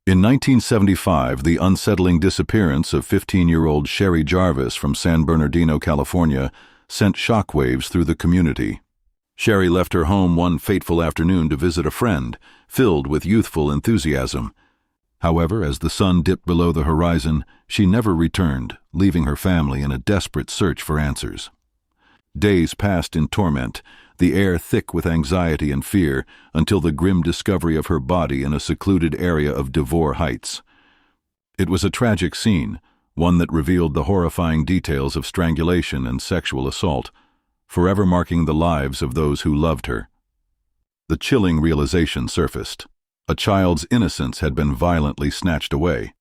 In 1975, the unsettling disappearance of 15-year-old Sherry Jarvis from San Bernardino, California, sent shockwaves through the community. Sherry left her home one fateful afternoon to visit a friend, filled with youthful enthusiasm. However, as the sun dipped below the horizon, she never returned, leaving her family in a desperate search for answers. Days passed in torment, the air thick with anxiety and fear, until the grim discovery of her body in a secluded area of Devore Heights. It was a tragic scene, one that revealed the horrifying details of strangulation and sexual assault, forever marking the lives of those who loved her. The chilling realization surfaced. A child's innocence had been violently snatched away.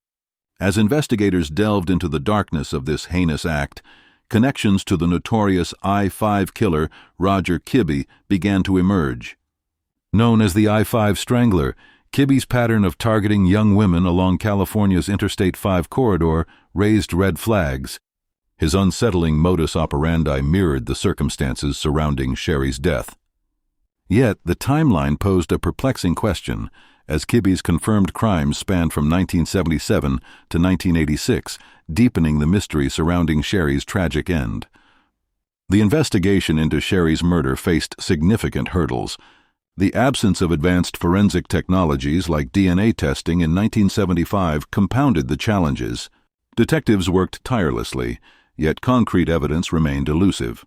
As investigators delved into the darkness of this heinous act, connections to the notorious I-5 killer Roger Kibbe began to emerge. Known as the I-5 Strangler, Kibbe's pattern of targeting young women along California's Interstate 5 corridor raised red flags. His unsettling modus operandi mirrored the circumstances surrounding Sherry's death. Yet, the timeline posed a perplexing question, as Kibbe's confirmed crimes spanned from 1977 to 1986, deepening the mystery surrounding Sherry's tragic end. The investigation into Sherry's murder faced significant hurdles. The absence of advanced forensic technologies like DNA testing in 1975 compounded the challenges. Detectives worked tirelessly, yet concrete evidence remained elusive.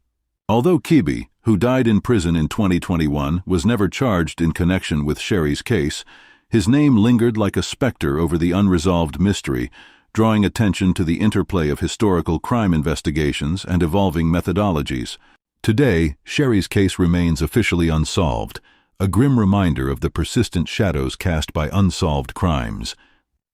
Although Kibbe, who died in prison in 2021, was never charged in connection with Sherry's case, his name lingered like a specter over the unresolved mystery, drawing attention to the interplay of historical crime investigations and evolving methodologies. Today, Sherry's case remains officially unsolved, a grim reminder of the persistent shadows cast by unsolved crimes.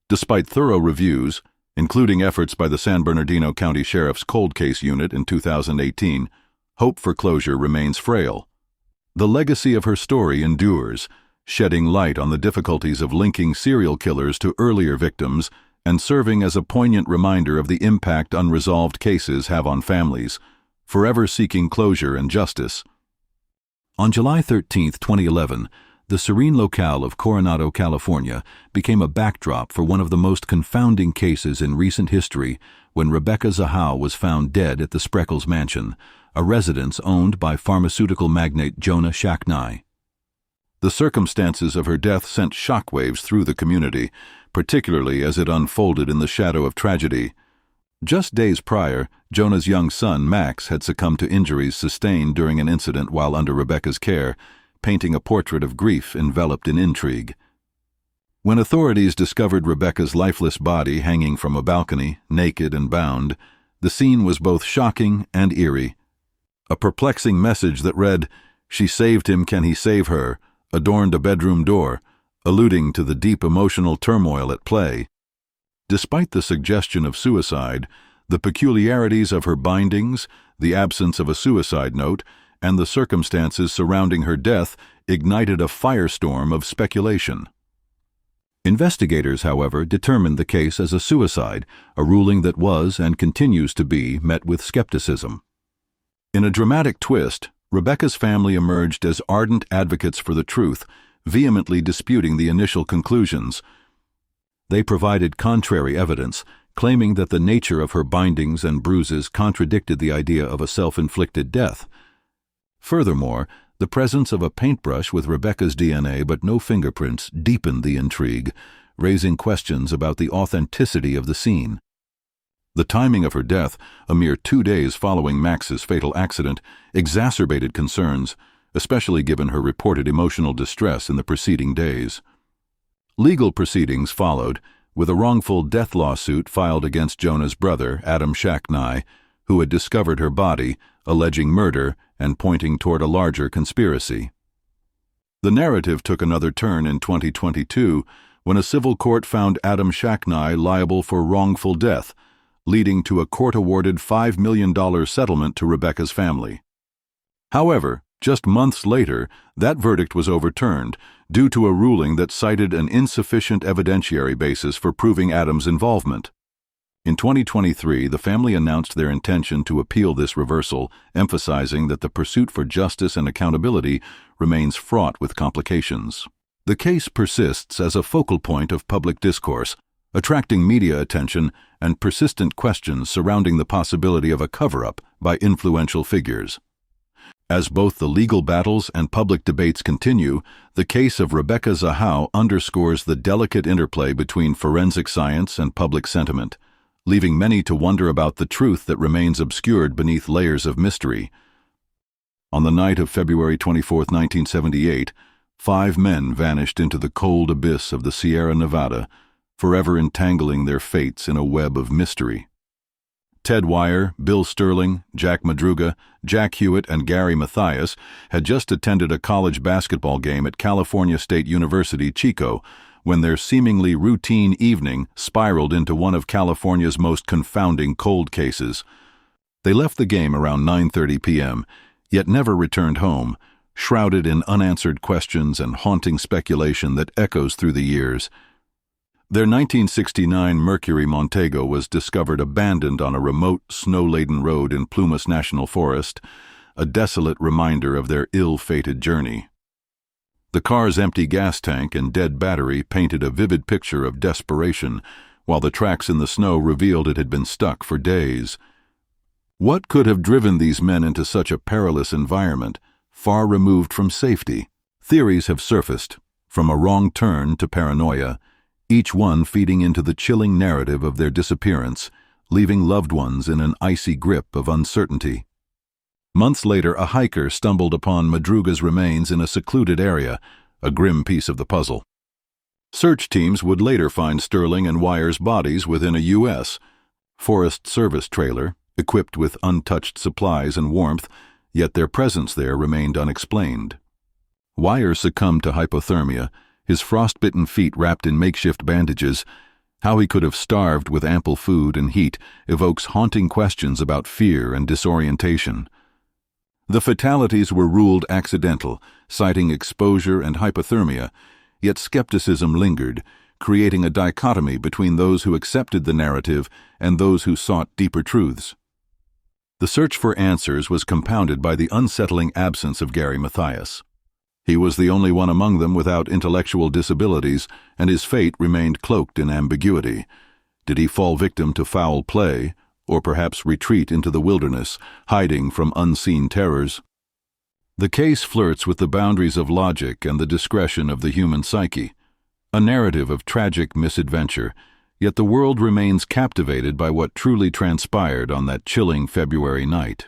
Despite thorough reviews, including efforts by the San Bernardino County Sheriff's Cold Case Unit in 2018, hope for closure remains frail. The legacy of her story endures, shedding light on the difficulties of linking serial killers to earlier victims and serving as a poignant reminder of the impact unresolved cases have on families, forever seeking closure and justice. On July 13, 2011, the serene locale of Coronado, California, became a backdrop for one of the most confounding cases in recent history when Rebecca Zahau was found dead at the Spreckles Mansion, a residence owned by pharmaceutical magnate Jonah Shacknai. The circumstances of her death sent shockwaves through the community, particularly as it unfolded in the shadow of tragedy. Just days prior, Jonah's young son, Max, had succumbed to injuries sustained during an incident while under Rebecca's care, painting a portrait of grief enveloped in intrigue. When authorities discovered Rebecca's lifeless body hanging from a balcony, naked and bound, the scene was both shocking and eerie. A perplexing message that read, "She saved him, can he save her?" adorned a bedroom door, alluding to the deep emotional turmoil at play. Despite the suggestion of suicide, the peculiarities of her bindings, the absence of a suicide note, and the circumstances surrounding her death ignited a firestorm of speculation. Investigators, however, determined the case as a suicide, a ruling that was and continues to be met with skepticism. In a dramatic twist, Rebecca's family emerged as ardent advocates for the truth, vehemently disputing the initial conclusions. They provided contrary evidence, claiming that the nature of her bindings and bruises contradicted the idea of a self-inflicted death. Furthermore, the presence of a paintbrush with Rebecca's DNA but no fingerprints deepened the intrigue, raising questions about the authenticity of the scene. The timing of her death, a mere 2 days following Max's fatal accident, exacerbated concerns, especially given her reported emotional distress in the preceding days. Legal proceedings followed, with a wrongful death lawsuit filed against Jonah's brother, Adam Shacknai, who had discovered her body, alleging murder and pointing toward a larger conspiracy. The narrative took another turn in 2022 when a civil court found Adam Shacknai liable for wrongful death, leading to a court-awarded $5 million settlement to Rebecca's family. However, just months later, that verdict was overturned due to a ruling that cited an insufficient evidentiary basis for proving Adam's involvement. In 2023, the family announced their intention to appeal this reversal, emphasizing that the pursuit for justice and accountability remains fraught with complications. The case persists as a focal point of public discourse, attracting media attention and persistent questions surrounding the possibility of a cover-up by influential figures. As both the legal battles and public debates continue, the case of Rebecca Zahau underscores the delicate interplay between forensic science and public sentiment, leaving many to wonder about the truth that remains obscured beneath layers of mystery. On the night of February 24, 1978, 5 men vanished into the cold abyss of the Sierra Nevada, forever entangling their fates in a web of mystery. Ted Wire, Bill Sterling, Jack Madruga, Jack Hewitt, and Gary Mathias had just attended a college basketball game at California State University, Chico, when their seemingly routine evening spiraled into one of California's most confounding cold cases. They left the game around 9:30 p.m., yet never returned home, shrouded in unanswered questions and haunting speculation that echoes through the years. Their 1969 Mercury Montego was discovered abandoned on a remote, snow-laden road in Plumas National Forest, a desolate reminder of their ill-fated journey. The car's empty gas tank and dead battery painted a vivid picture of desperation, while the tracks in the snow revealed it had been stuck for days. What could have driven these men into such a perilous environment, far removed from safety? Theories have surfaced, from a wrong turn to paranoia, each one feeding into the chilling narrative of their disappearance, leaving loved ones in an icy grip of uncertainty. Months later, a hiker stumbled upon Madruga's remains in a secluded area, a grim piece of the puzzle. Search teams would later find Sterling and Wire's bodies within a U.S. Forest Service trailer, equipped with untouched supplies and warmth, yet their presence there remained unexplained. Wire succumbed to hypothermia, his frostbitten feet wrapped in makeshift bandages. How he could have starved with ample food and heat evokes haunting questions about fear and disorientation. The fatalities were ruled accidental, citing exposure and hypothermia, yet skepticism lingered, creating a dichotomy between those who accepted the narrative and those who sought deeper truths. The search for answers was compounded by the unsettling absence of Gary Mathias. He was the only one among them without intellectual disabilities, and his fate remained cloaked in ambiguity. Did he fall victim to foul play, or perhaps retreat into the wilderness, hiding from unseen terrors? The case flirts with the boundaries of logic and the discretion of the human psyche, a narrative of tragic misadventure, yet the world remains captivated by what truly transpired on that chilling February night.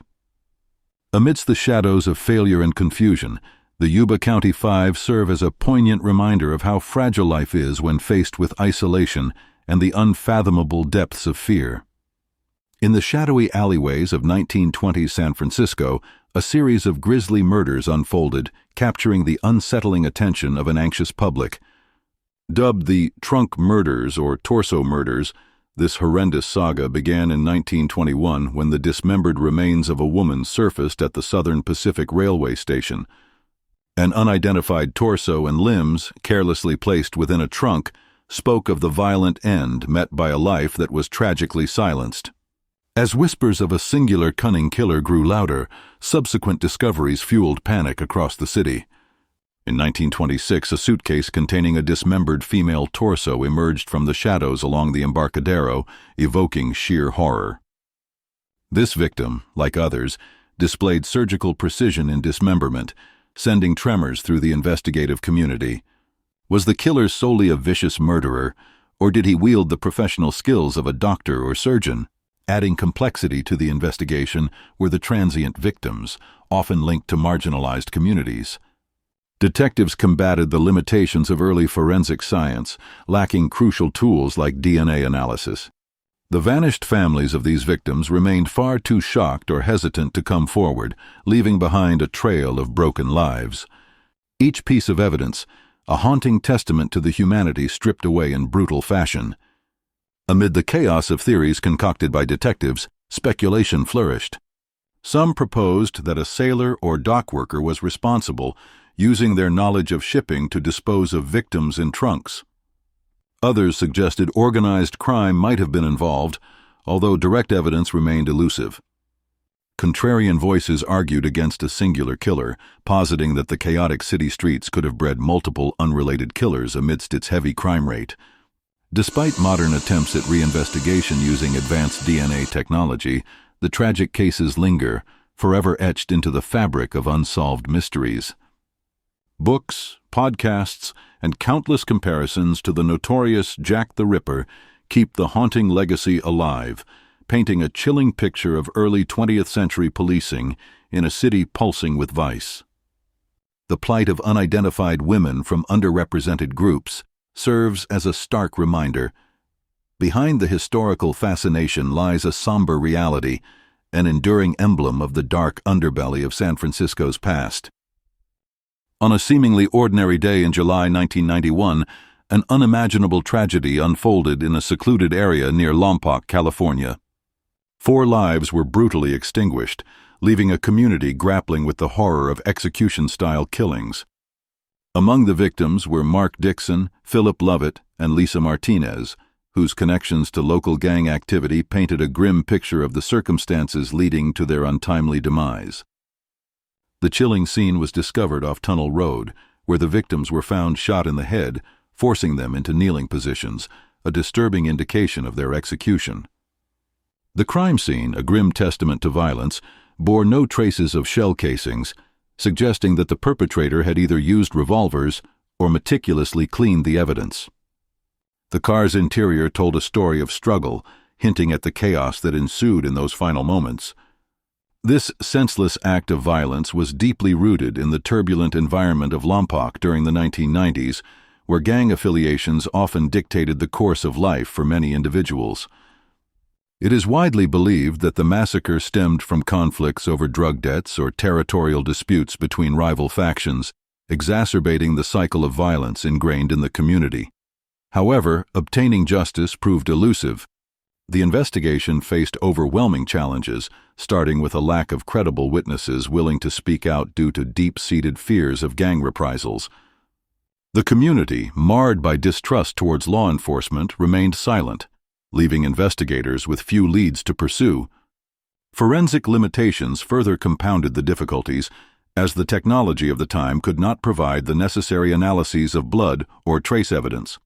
Amidst the shadows of failure and confusion, the Yuba County Five serve as a poignant reminder of how fragile life is when faced with isolation and the unfathomable depths of fear. In the shadowy alleyways of 1920s San Francisco, a series of grisly murders unfolded, capturing the unsettling attention of an anxious public. Dubbed the Trunk Murders or Torso Murders, this horrendous saga began in 1921 when the dismembered remains of a woman surfaced at the Southern Pacific Railway station. An unidentified torso and limbs, carelessly placed within a trunk, spoke of the violent end met by a life that was tragically silenced. As whispers of a singular cunning killer grew louder, subsequent discoveries fueled panic across the city. In 1926, a suitcase containing a dismembered female torso emerged from the shadows along the Embarcadero, evoking sheer horror. This victim, like others, displayed surgical precision in dismemberment, sending tremors through the investigative community. Was the killer solely a vicious murderer, or did he wield the professional skills of a doctor or surgeon? Adding complexity to the investigation were the transient victims, often linked to marginalized communities. Detectives combated the limitations of early forensic science, lacking crucial tools like DNA analysis. The vanished families of these victims remained far too shocked or hesitant to come forward, leaving behind a trail of broken lives. Each piece of evidence, a haunting testament to the humanity stripped away in brutal fashion. Amid the chaos of theories concocted by detectives, speculation flourished. Some proposed that a sailor or dock worker was responsible, using their knowledge of shipping to dispose of victims in trunks. Others suggested organized crime might have been involved, although direct evidence remained elusive. Contrarian voices argued against a singular killer, positing that the chaotic city streets could have bred multiple unrelated killers amidst its heavy crime rate. Despite modern attempts at reinvestigation using advanced DNA technology, the tragic cases linger, forever etched into the fabric of unsolved mysteries. Books, podcasts, and countless comparisons to the notorious Jack the Ripper keep the haunting legacy alive, painting a chilling picture of early 20th century policing in a city pulsing with vice. The plight of unidentified women from underrepresented groups serves as a stark reminder. Behind the historical fascination lies a somber reality, an enduring emblem of the dark underbelly of San Francisco's past. On a seemingly ordinary day in July 1991, an unimaginable tragedy unfolded in a secluded area near Lompoc, California. 4 lives were brutally extinguished, leaving a community grappling with the horror of execution-style killings. Among the victims were Mark Dixon, Philip Lovett, and Lisa Martinez, whose connections to local gang activity painted a grim picture of the circumstances leading to their untimely demise. The chilling scene was discovered off Tunnel Road, where the victims were found shot in the head, forcing them into kneeling positions, a disturbing indication of their execution. The crime scene, a grim testament to violence, bore no traces of shell casings, suggesting that the perpetrator had either used revolvers or meticulously cleaned the evidence. The car's interior told a story of struggle, hinting at the chaos that ensued in those final moments. This senseless act of violence was deeply rooted in the turbulent environment of Lompoc during the 1990s, where gang affiliations often dictated the course of life for many individuals. It is widely believed that the massacre stemmed from conflicts over drug debts or territorial disputes between rival factions, exacerbating the cycle of violence ingrained in the community. However, obtaining justice proved elusive. The investigation faced overwhelming challenges, starting with a lack of credible witnesses willing to speak out due to deep-seated fears of gang reprisals. The community, marred by distrust towards law enforcement, remained silent, leaving investigators with few leads to pursue. Forensic limitations further compounded the difficulties, as the technology of the time could not provide the necessary analyses of blood or trace evidence.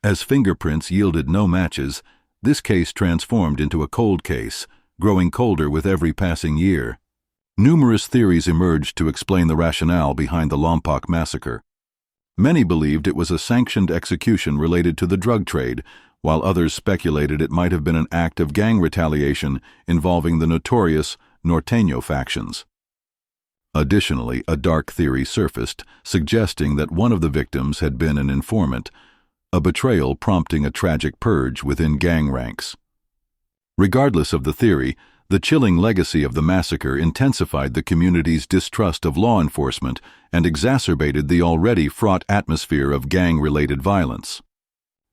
As fingerprints yielded no matches, this case transformed into a cold case, growing colder with every passing year. Numerous theories emerged to explain the rationale behind the Lompoc massacre. Many believed it was a sanctioned execution related to the drug trade, while others speculated it might have been an act of gang retaliation involving the notorious Norteño factions. Additionally, a dark theory surfaced, suggesting that one of the victims had been an informant, a betrayal prompting a tragic purge within gang ranks. Regardless of the theory, the chilling legacy of the massacre intensified the community's distrust of law enforcement and exacerbated the already fraught atmosphere of gang-related violence.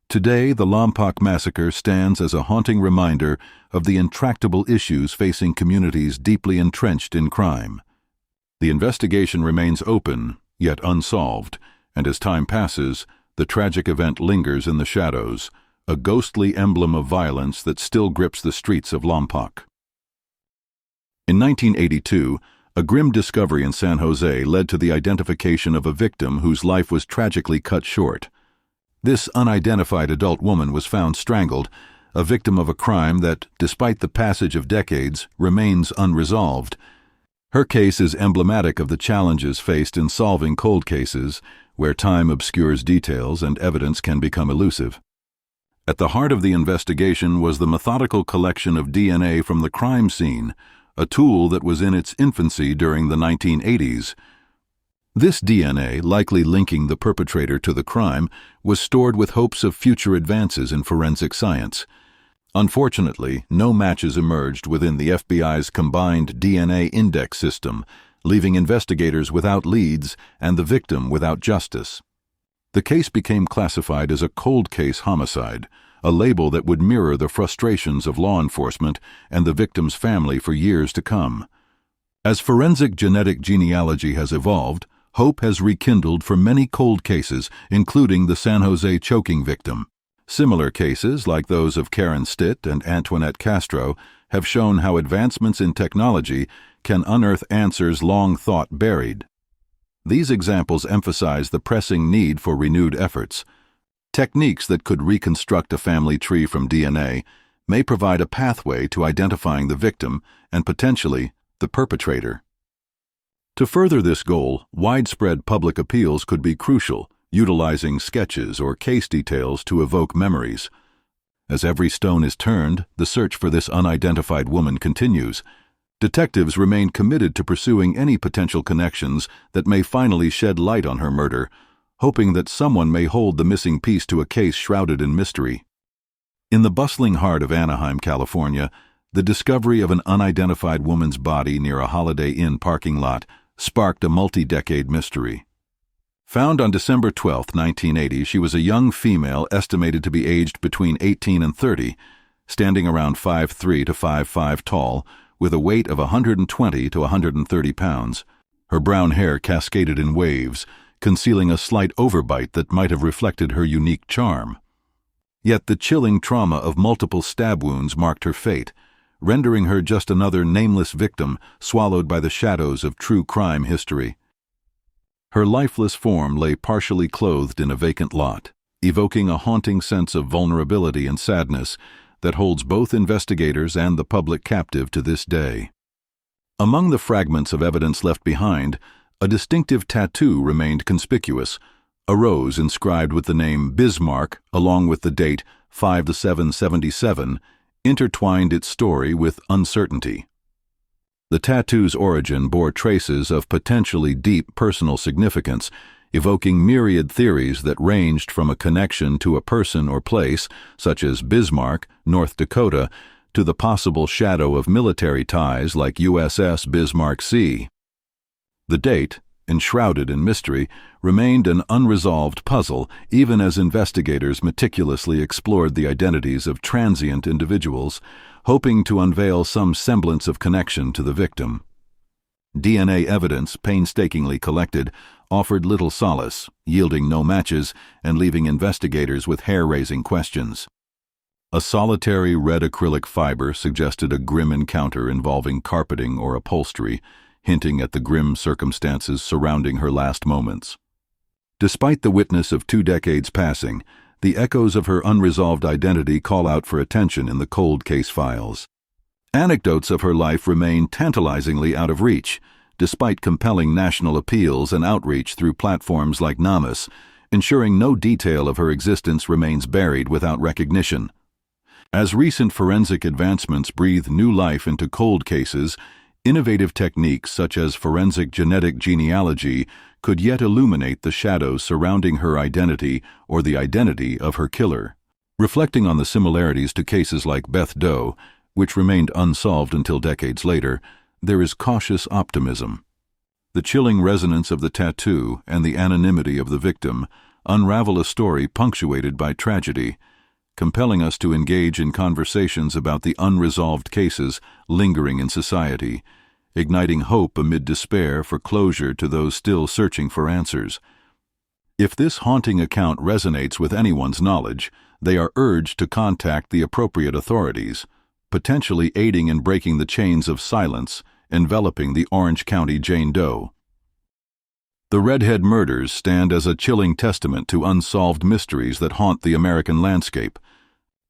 Today, the Lompoc massacre stands as a haunting reminder of the intractable issues facing communities deeply entrenched in crime. The investigation remains open, yet unsolved, and as time passes, the tragic event lingers in the shadows, a ghostly emblem of violence that still grips the streets of Lompoc. In 1982, a grim discovery in San Jose led to the identification of a victim whose life was tragically cut short. This unidentified adult woman was found strangled, a victim of a crime that, despite the passage of decades, remains unresolved. Her case is emblematic of the challenges faced in solving cold cases, where time obscures details and evidence can become elusive. At the heart of the investigation was the methodical collection of DNA from the crime scene, a tool that was in its infancy during the 1980s. This DNA, likely linking the perpetrator to the crime, was stored with hopes of future advances in forensic science. Unfortunately, no matches emerged within the FBI's combined DNA index system, leaving investigators without leads and the victim without justice. The case became classified as a cold case homicide, a label that would mirror the frustrations of law enforcement and the victim's family for years to come. As forensic genetic genealogy has evolved, hope has rekindled for many cold cases, including the San Jose choking victim. Similar cases, like those of Karen Stitt and Antoinette Castro, have shown how advancements in technology can unearth answers long thought buried. These examples emphasize the pressing need for renewed efforts. Techniques that could reconstruct a family tree from DNA may provide a pathway to identifying the victim and potentially the perpetrator. To further this goal, widespread public appeals could be crucial, utilizing sketches or case details to evoke memories. As every stone is turned, the search for this unidentified woman continues. Detectives remain committed to pursuing any potential connections that may finally shed light on her murder, hoping that someone may hold the missing piece to a case shrouded in mystery. In the bustling heart of Anaheim, California, the discovery of an unidentified woman's body near a Holiday Inn parking lot sparked a multi-decade mystery. Found on December 12, 1980, she was a young female estimated to be aged between 18 and 30, standing around 5'3" to 5'5" tall, with a weight of 120 to 130 pounds. Her brown hair cascaded in waves, concealing a slight overbite that might have reflected her unique charm. Yet the chilling trauma of multiple stab wounds marked her fate, rendering her just another nameless victim swallowed by the shadows of true crime history. Her lifeless form lay partially clothed in a vacant lot, evoking a haunting sense of vulnerability and sadness that holds both investigators and the public captive to this day. Among the fragments of evidence left behind, a distinctive tattoo remained conspicuous, a rose inscribed with the name Bismarck along with the date 5/7/77 intertwined its story with uncertainty. The tattoo's origin bore traces of potentially deep personal significance, evoking myriad theories that ranged from a connection to a person or place, such as Bismarck, North Dakota, to the possible shadow of military ties like USS Bismarck C. The date, enshrouded in mystery, remained an unresolved puzzle even as investigators meticulously explored the identities of transient individuals, hoping to unveil some semblance of connection to the victim. DNA evidence, painstakingly collected, offered little solace, yielding no matches and leaving investigators with hair-raising questions. A solitary red acrylic fiber suggested a grim encounter involving carpeting or upholstery, hinting at the grim circumstances surrounding her last moments. Despite the witness of 2 decades passing, the echoes of her unresolved identity call out for attention in the cold case files. Anecdotes of her life remain tantalizingly out of reach, despite compelling national appeals and outreach through platforms like NAMUS, ensuring no detail of her existence remains buried without recognition. As recent forensic advancements breathe new life into cold cases, innovative techniques such as forensic genetic genealogy could yet illuminate the shadows surrounding her identity or the identity of her killer. Reflecting on the similarities to cases like Beth Doe, which remained unsolved until decades later, there is cautious optimism. The chilling resonance of the tattoo and the anonymity of the victim unravel a story punctuated by tragedy, compelling us to engage in conversations about the unresolved cases lingering in society, igniting hope amid despair for closure to those still searching for answers. If this haunting account resonates with anyone's knowledge, they are urged to contact the appropriate authorities, potentially aiding in breaking the chains of silence enveloping the Orange County Jane Doe. The Redhead murders stand as a chilling testament to unsolved mysteries that haunt the American landscape.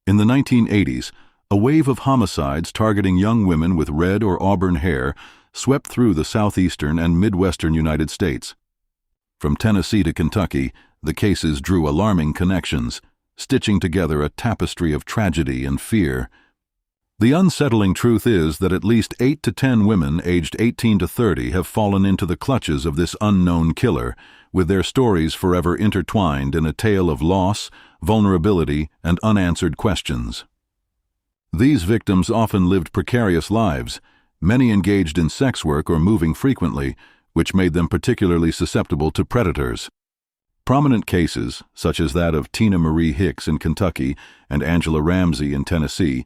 In the 1980s, a wave of homicides targeting young women with red or auburn hair swept through the southeastern and midwestern United States. From Tennessee to Kentucky, the cases drew alarming connections, stitching together a tapestry of tragedy and fear. The unsettling truth is that at least 8 to 10 women aged 18 to 30 have fallen into the clutches of this unknown killer, with their stories forever intertwined in a tale of loss, vulnerability, and unanswered questions. These victims often lived precarious lives, many engaged in sex work or moving frequently, which made them particularly susceptible to predators. Prominent cases, such as that of Tina Marie Hicks in Kentucky and Angela Ramsey in Tennessee,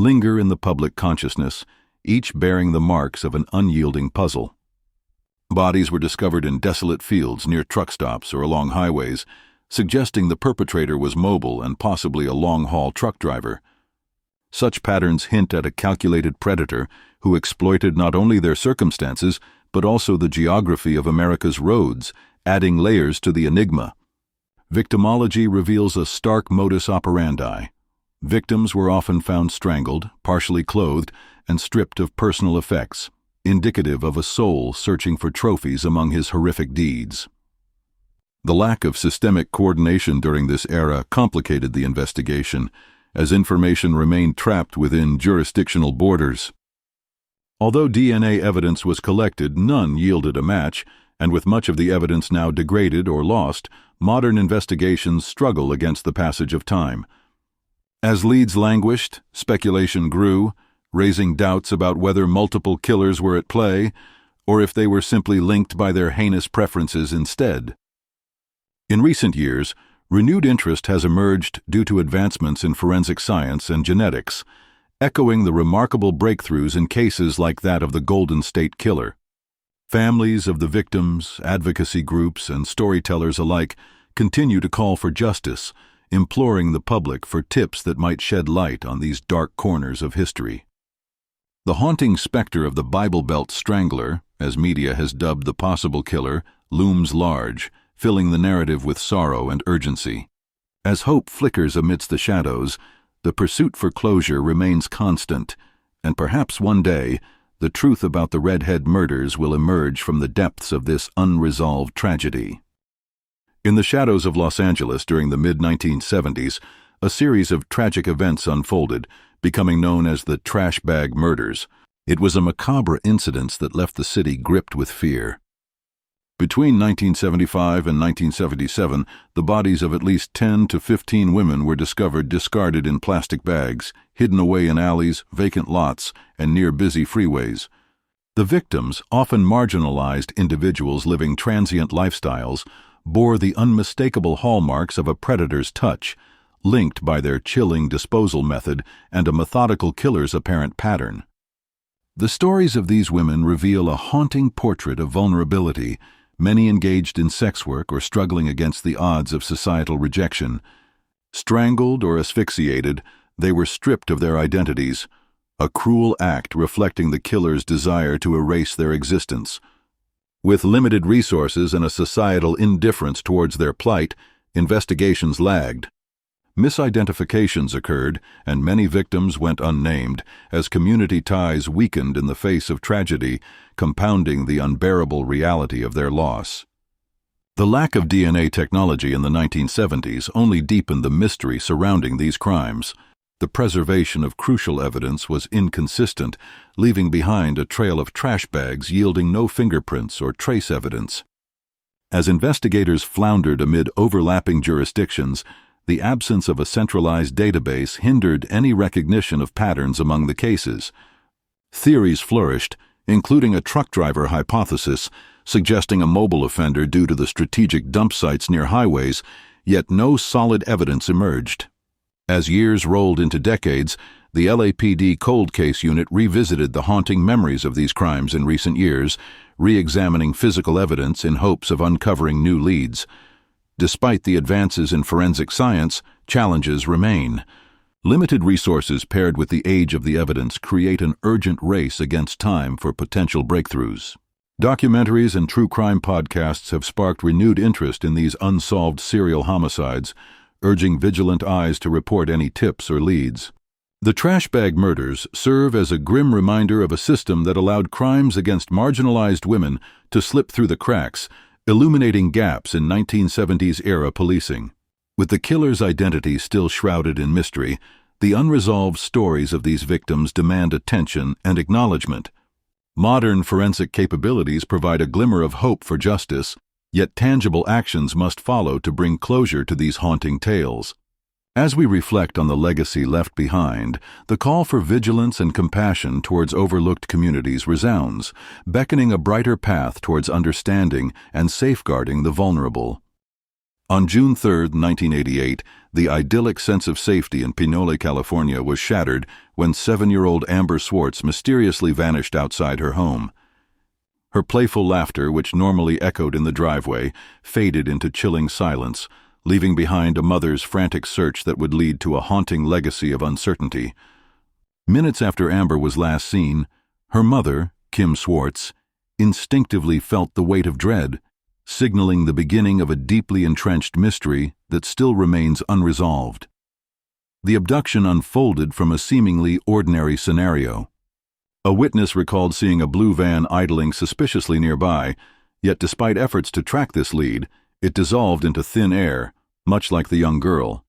linger in the public consciousness, each bearing the marks of an unyielding puzzle. Bodies were discovered in desolate fields near truck stops or along highways, suggesting the perpetrator was mobile and possibly a long-haul truck driver. Such patterns hint at a calculated predator who exploited not only their circumstances, but also the geography of America's roads, adding layers to the enigma. Victimology reveals a stark modus operandi. Victims were often found strangled, partially clothed, and stripped of personal effects, indicative of a soul searching for trophies among his horrific deeds. The lack of systemic coordination during this era complicated the investigation, as information remained trapped within jurisdictional borders. Although DNA evidence was collected, none yielded a match, and with much of the evidence now degraded or lost, modern investigations struggle against the passage of time. As leads languished, speculation grew, raising doubts about whether multiple killers were at play, or if they were simply linked by their heinous preferences instead. In recent years, renewed interest has emerged due to advancements in forensic science and genetics, echoing the remarkable breakthroughs in cases like that of the Golden State Killer. Families of the victims, advocacy groups, and storytellers alike continue to call for justice, imploring the public for tips that might shed light on these dark corners of history. The haunting specter of the Bible Belt Strangler, as media has dubbed the possible killer, looms large, filling the narrative with sorrow and urgency. As hope flickers amidst the shadows, the pursuit for closure remains constant, and perhaps one day, the truth about the Redhead murders will emerge from the depths of this unresolved tragedy. In the shadows of Los Angeles during the mid-1970s, a series of tragic events unfolded, becoming known as the Trash Bag Murders. It was a macabre incident that left the city gripped with fear. Between 1975 and 1977, the bodies of at least 10 to 15 women were discovered discarded in plastic bags, hidden away in alleys, vacant lots, and near busy freeways. The victims, often marginalized individuals living transient lifestyles, bore the unmistakable hallmarks of a predator's touch, linked by their chilling disposal method and a methodical killer's apparent pattern. The stories of these women reveal a haunting portrait of vulnerability, many engaged in sex work or struggling against the odds of societal rejection. Strangled or asphyxiated, they were stripped of their identities, a cruel act reflecting the killer's desire to erase their existence. With limited resources and a societal indifference towards their plight, investigations lagged. Misidentifications occurred, and many victims went unnamed, as community ties weakened in the face of tragedy, compounding the unbearable reality of their loss. The lack of DNA technology in the 1970s only deepened the mystery surrounding these crimes. The preservation of crucial evidence was inconsistent, leaving behind a trail of trash bags yielding no fingerprints or trace evidence. As investigators floundered amid overlapping jurisdictions, the absence of a centralized database hindered any recognition of patterns among the cases. Theories flourished, including a truck driver hypothesis, suggesting a mobile offender due to the strategic dump sites near highways, yet no solid evidence emerged. As years rolled into decades, the LAPD Cold Case Unit revisited the haunting memories of these crimes in recent years, re-examining physical evidence in hopes of uncovering new leads. Despite the advances in forensic science, challenges remain. Limited resources paired with the age of the evidence create an urgent race against time for potential breakthroughs. Documentaries and true crime podcasts have sparked renewed interest in these unsolved serial homicides, urging vigilant eyes to report any tips or leads. The trash bag murders serve as a grim reminder of a system that allowed crimes against marginalized women to slip through the cracks, illuminating gaps in 1970s-era policing. With the killer's identity still shrouded in mystery, the unresolved stories of these victims demand attention and acknowledgement. Modern forensic capabilities provide a glimmer of hope for justice, yet tangible actions must follow to bring closure to these haunting tales. As we reflect on the legacy left behind, the call for vigilance and compassion towards overlooked communities resounds, beckoning a brighter path towards understanding and safeguarding the vulnerable. On June 3, 1988, the idyllic sense of safety in Pinole, California was shattered when 7-year-old Amber Swartz mysteriously vanished outside her home. Her playful laughter, which normally echoed in the driveway, faded into chilling silence, leaving behind a mother's frantic search that would lead to a haunting legacy of uncertainty. Minutes after Amber was last seen, her mother, Kim Swartz, instinctively felt the weight of dread, signaling the beginning of a deeply entrenched mystery that still remains unresolved. The abduction unfolded from a seemingly ordinary scenario. A witness recalled seeing a blue van idling suspiciously nearby, yet despite efforts to track this lead, it dissolved into thin air, much like the young girl.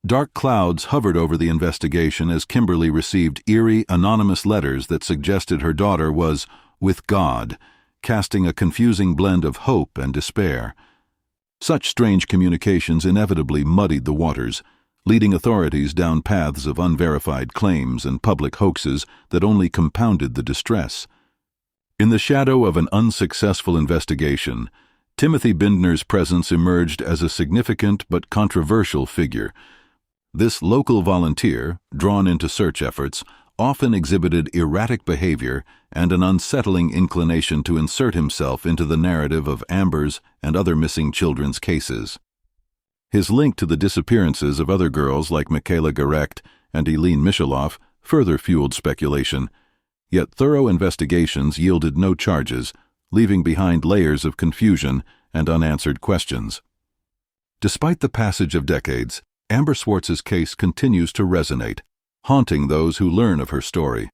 Dark clouds hovered over the investigation as Kimberly received eerie, anonymous letters that suggested her daughter was with God, casting a confusing blend of hope and despair. Such strange communications inevitably muddied the waters, leading authorities down paths of unverified claims and public hoaxes that only compounded the distress. In the shadow of an unsuccessful investigation, Timothy Bindner's presence emerged as a significant but controversial figure. This local volunteer, drawn into search efforts, often exhibited erratic behavior and an unsettling inclination to insert himself into the narrative of Amber's and other missing children's cases. His link to the disappearances of other girls like Michaela Garecht and Eileen Michaloff further fueled speculation, yet thorough investigations yielded no charges, leaving behind layers of confusion and unanswered questions. Despite the passage of decades, Amber Swartz's case continues to resonate, haunting those who learn of her story.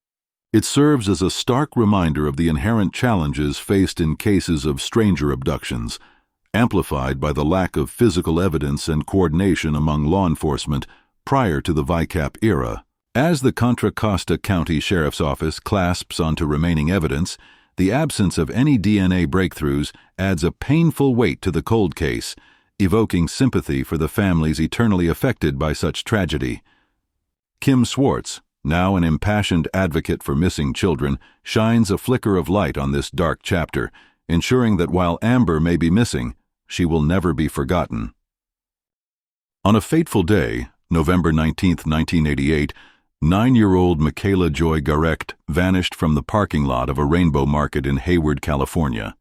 It serves as a stark reminder of the inherent challenges faced in cases of stranger abductions, amplified by the lack of physical evidence and coordination among law enforcement prior to the VICAP era. As the Contra Costa County Sheriff's Office clasps onto remaining evidence, the absence of any DNA breakthroughs adds a painful weight to the cold case, evoking sympathy for the families eternally affected by such tragedy. Kim Swartz, now an impassioned advocate for missing children, shines a flicker of light on this dark chapter, ensuring that while Amber may be missing, she will never be forgotten. On a fateful day, November 19, 1988, 9-year-old Michaela Joy Garecht vanished from the parking lot of a Rainbow Market in Hayward, California.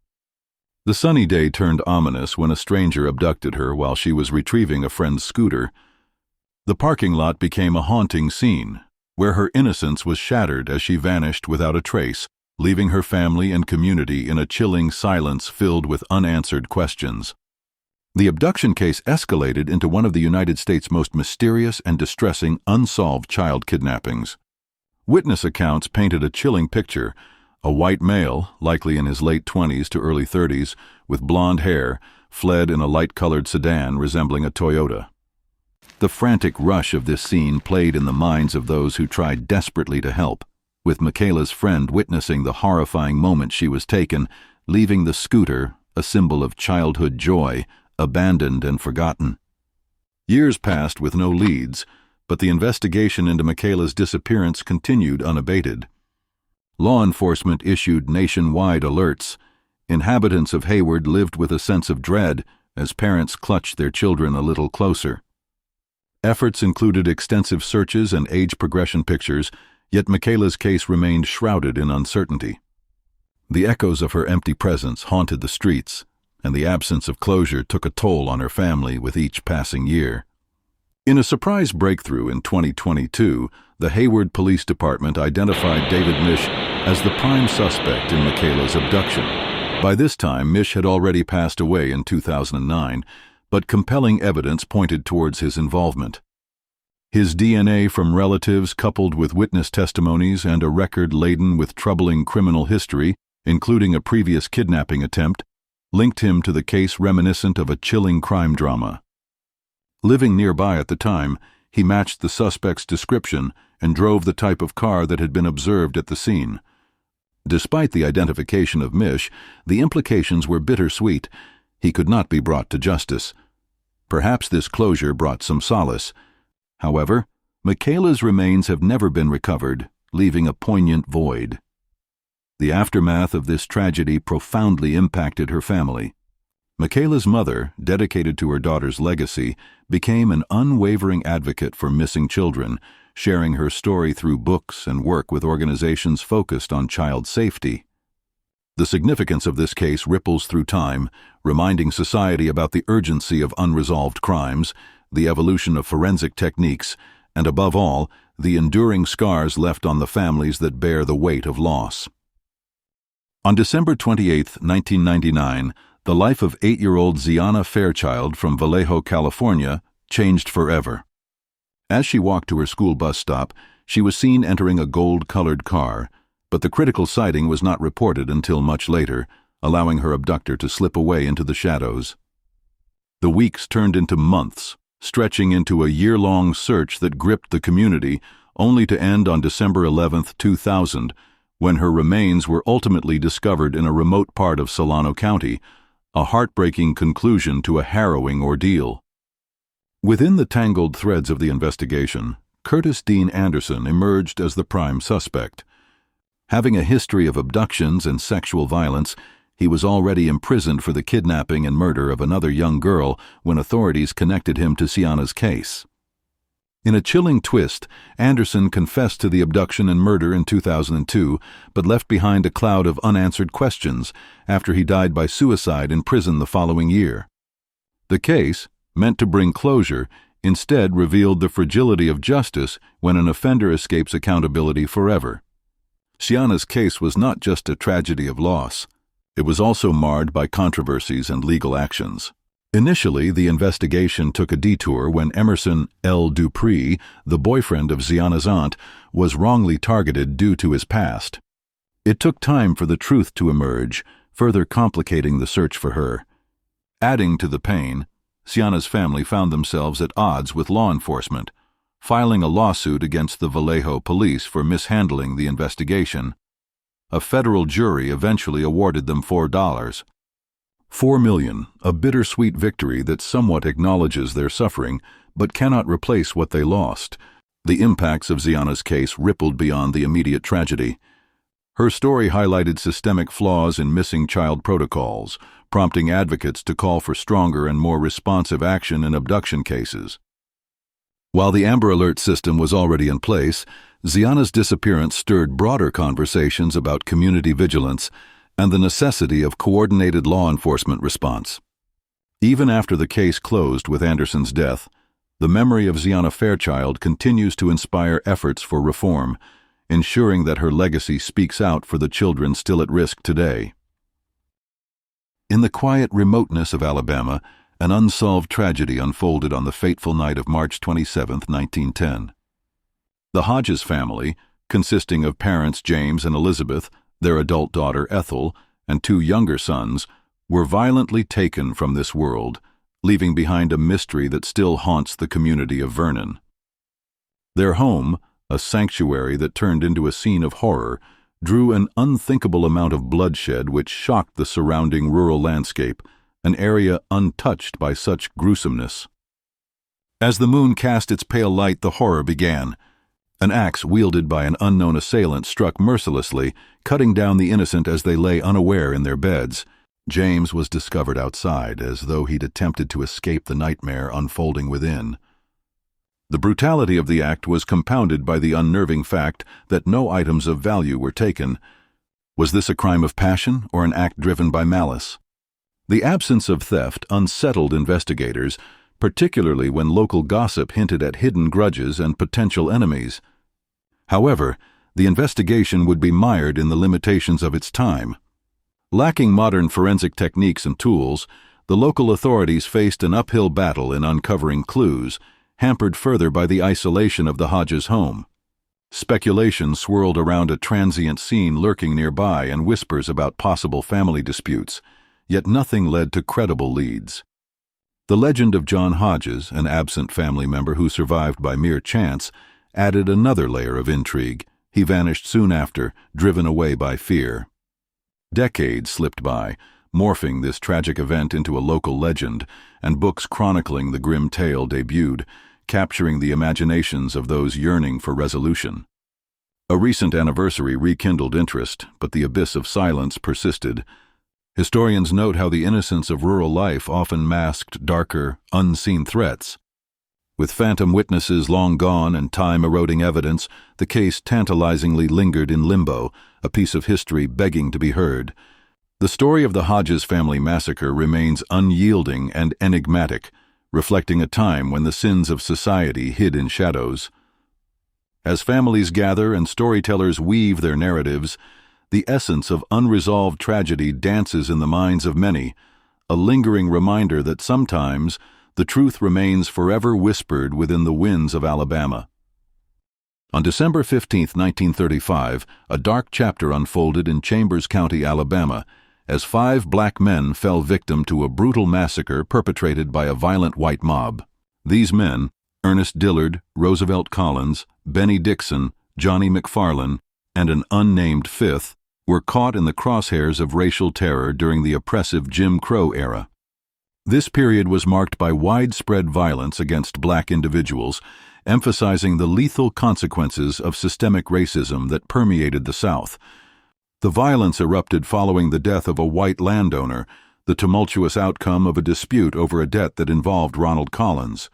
The sunny day turned ominous when a stranger abducted her while she was retrieving a friend's scooter. The parking lot became a haunting scene, where her innocence was shattered as she vanished without a trace, leaving her family and community in a chilling silence filled with unanswered questions. The abduction case escalated into one of the United States' most mysterious and distressing unsolved child kidnappings. Witness accounts painted a chilling picture: a white male, likely in his late 20s to early 30s, with blonde hair, fled in a light-colored sedan resembling a Toyota. The frantic rush of this scene played in the minds of those who tried desperately to help, with Michaela's friend witnessing the horrifying moment she was taken, leaving the scooter, a symbol of childhood joy, abandoned and forgotten. Years passed with no leads, but the investigation into Michaela's disappearance continued unabated. Law enforcement issued nationwide alerts. Inhabitants of Hayward lived with a sense of dread as parents clutched their children a little closer. Efforts included extensive searches and age progression pictures, yet Michaela's case remained shrouded in uncertainty. The echoes of her empty presence haunted the streets, and the absence of closure took a toll on her family with each passing year. In a surprise breakthrough in 2022, the Hayward Police Department identified David Mish as the prime suspect in Michaela's abduction. By this time, Mish had already passed away in 2009, but compelling evidence pointed towards his involvement. His DNA from relatives, coupled with witness testimonies and a record laden with troubling criminal history, including a previous kidnapping attempt, linked him to the case reminiscent of a chilling crime drama. Living nearby at the time, he matched the suspect's description and drove the type of car that had been observed at the scene. Despite the identification of Mish, the implications were bittersweet. He could not be brought to justice. Perhaps this closure brought some solace. However, Michaela's remains have never been recovered, leaving a poignant void. The aftermath of this tragedy profoundly impacted her family. Michaela's mother, dedicated to her daughter's legacy, became an unwavering advocate for missing children, sharing her story through books and work with organizations focused on child safety. The significance of this case ripples through time, reminding society about the urgency of unresolved crimes, the evolution of forensic techniques, and above all, the enduring scars left on the families that bear the weight of loss. On December 28, 1999, the life of 8-year-old Ziana Fairchild from Vallejo, California, changed forever. As she walked to her school bus stop, she was seen entering a gold-colored car, but the critical sighting was not reported until much later, allowing her abductor to slip away into the shadows. The weeks turned into months, stretching into a year-long search that gripped the community, only to end on December 11, 2000, when her remains were ultimately discovered in a remote part of Solano County, a heartbreaking conclusion to a harrowing ordeal. Within the tangled threads of the investigation, Curtis Dean Anderson emerged as the prime suspect. Having a history of abductions and sexual violence, he was already imprisoned for the kidnapping and murder of another young girl when authorities connected him to Ziana's case. In a chilling twist, Anderson confessed to the abduction and murder in 2002, but left behind a cloud of unanswered questions after he died by suicide in prison the following year. The case, meant to bring closure, instead revealed the fragility of justice when an offender escapes accountability forever. Ziana's case was not just a tragedy of loss. It was also marred by controversies and legal actions. Initially, the investigation took a detour when Emerson L. Dupree, the boyfriend of Ziana's aunt, was wrongly targeted due to his past. It took time for the truth to emerge, further complicating the search for her. Adding to the pain, Ziana's family found themselves at odds with law enforcement, filing a lawsuit against the Vallejo police for mishandling the investigation. A federal jury eventually awarded them $4 million, a bittersweet victory that somewhat acknowledges their suffering but cannot replace what they lost. The impacts of Ziana's case rippled beyond the immediate tragedy. Her story highlighted systemic flaws in missing child protocols, prompting advocates to call for stronger and more responsive action in abduction cases. While the Amber Alert system was already in place, Ziana's disappearance stirred broader conversations about community vigilance and the necessity of coordinated law enforcement response. Even after the case closed with Anderson's death, the memory of Ziana Fairchild continues to inspire efforts for reform, ensuring that her legacy speaks out for the children still at risk today. In the quiet remoteness of Alabama, an unsolved tragedy unfolded on the fateful night of March 27, 1910. The Hodges family, consisting of parents James and Elizabeth, their adult daughter Ethel, and 2 younger sons, were violently taken from this world, leaving behind a mystery that still haunts the community of Vernon. Their home, a sanctuary that turned into a scene of horror, drew an unthinkable amount of bloodshed which shocked the surrounding rural landscape, an area untouched by such gruesomeness. As the moon cast its pale light, the horror began. An axe wielded by an unknown assailant struck mercilessly, cutting down the innocent as they lay unaware in their beds. James was discovered outside, as though he'd attempted to escape the nightmare unfolding within. The brutality of the act was compounded by the unnerving fact that no items of value were taken. Was this a crime of passion or an act driven by malice? The absence of theft unsettled investigators, particularly when local gossip hinted at hidden grudges and potential enemies. However, the investigation would be mired in the limitations of its time. Lacking modern forensic techniques and tools, the local authorities faced an uphill battle in uncovering clues, hampered further by the isolation of the Hodges home. Speculation swirled around a transient scene lurking nearby and whispers about possible family disputes, yet nothing led to credible leads. The legend of John Hodges, an absent family member who survived by mere chance, added another layer of intrigue. He vanished soon after, driven away by fear. Decades slipped by, morphing this tragic event into a local legend, and books chronicling the grim tale debuted, capturing the imaginations of those yearning for resolution. A recent anniversary rekindled interest, but the abyss of silence persisted. Historians note how the innocence of rural life often masked darker, unseen threats. With phantom witnesses long gone and time-eroding evidence, the case tantalizingly lingered in limbo, a piece of history begging to be heard. The story of the Hodges family massacre remains unyielding and enigmatic, reflecting a time when the sins of society hid in shadows. As families gather and storytellers weave their narratives, the essence of unresolved tragedy dances in the minds of many, a lingering reminder that sometimes the truth remains forever whispered within the winds of Alabama. On December 15, 1935, a dark chapter unfolded in Chambers County, Alabama, as 5 black men fell victim to a brutal massacre perpetrated by a violent white mob. These men, Ernest Dillard, Roosevelt Collins, Benny Dixon, Johnny McFarland, and an unnamed fifth, were caught in the crosshairs of racial terror during the oppressive Jim Crow era. This period was marked by widespread violence against black individuals, emphasizing the lethal consequences of systemic racism that permeated the South. The violence erupted following the death of a white landowner, the tumultuous outcome of a dispute over a debt that involved Ronald Collins.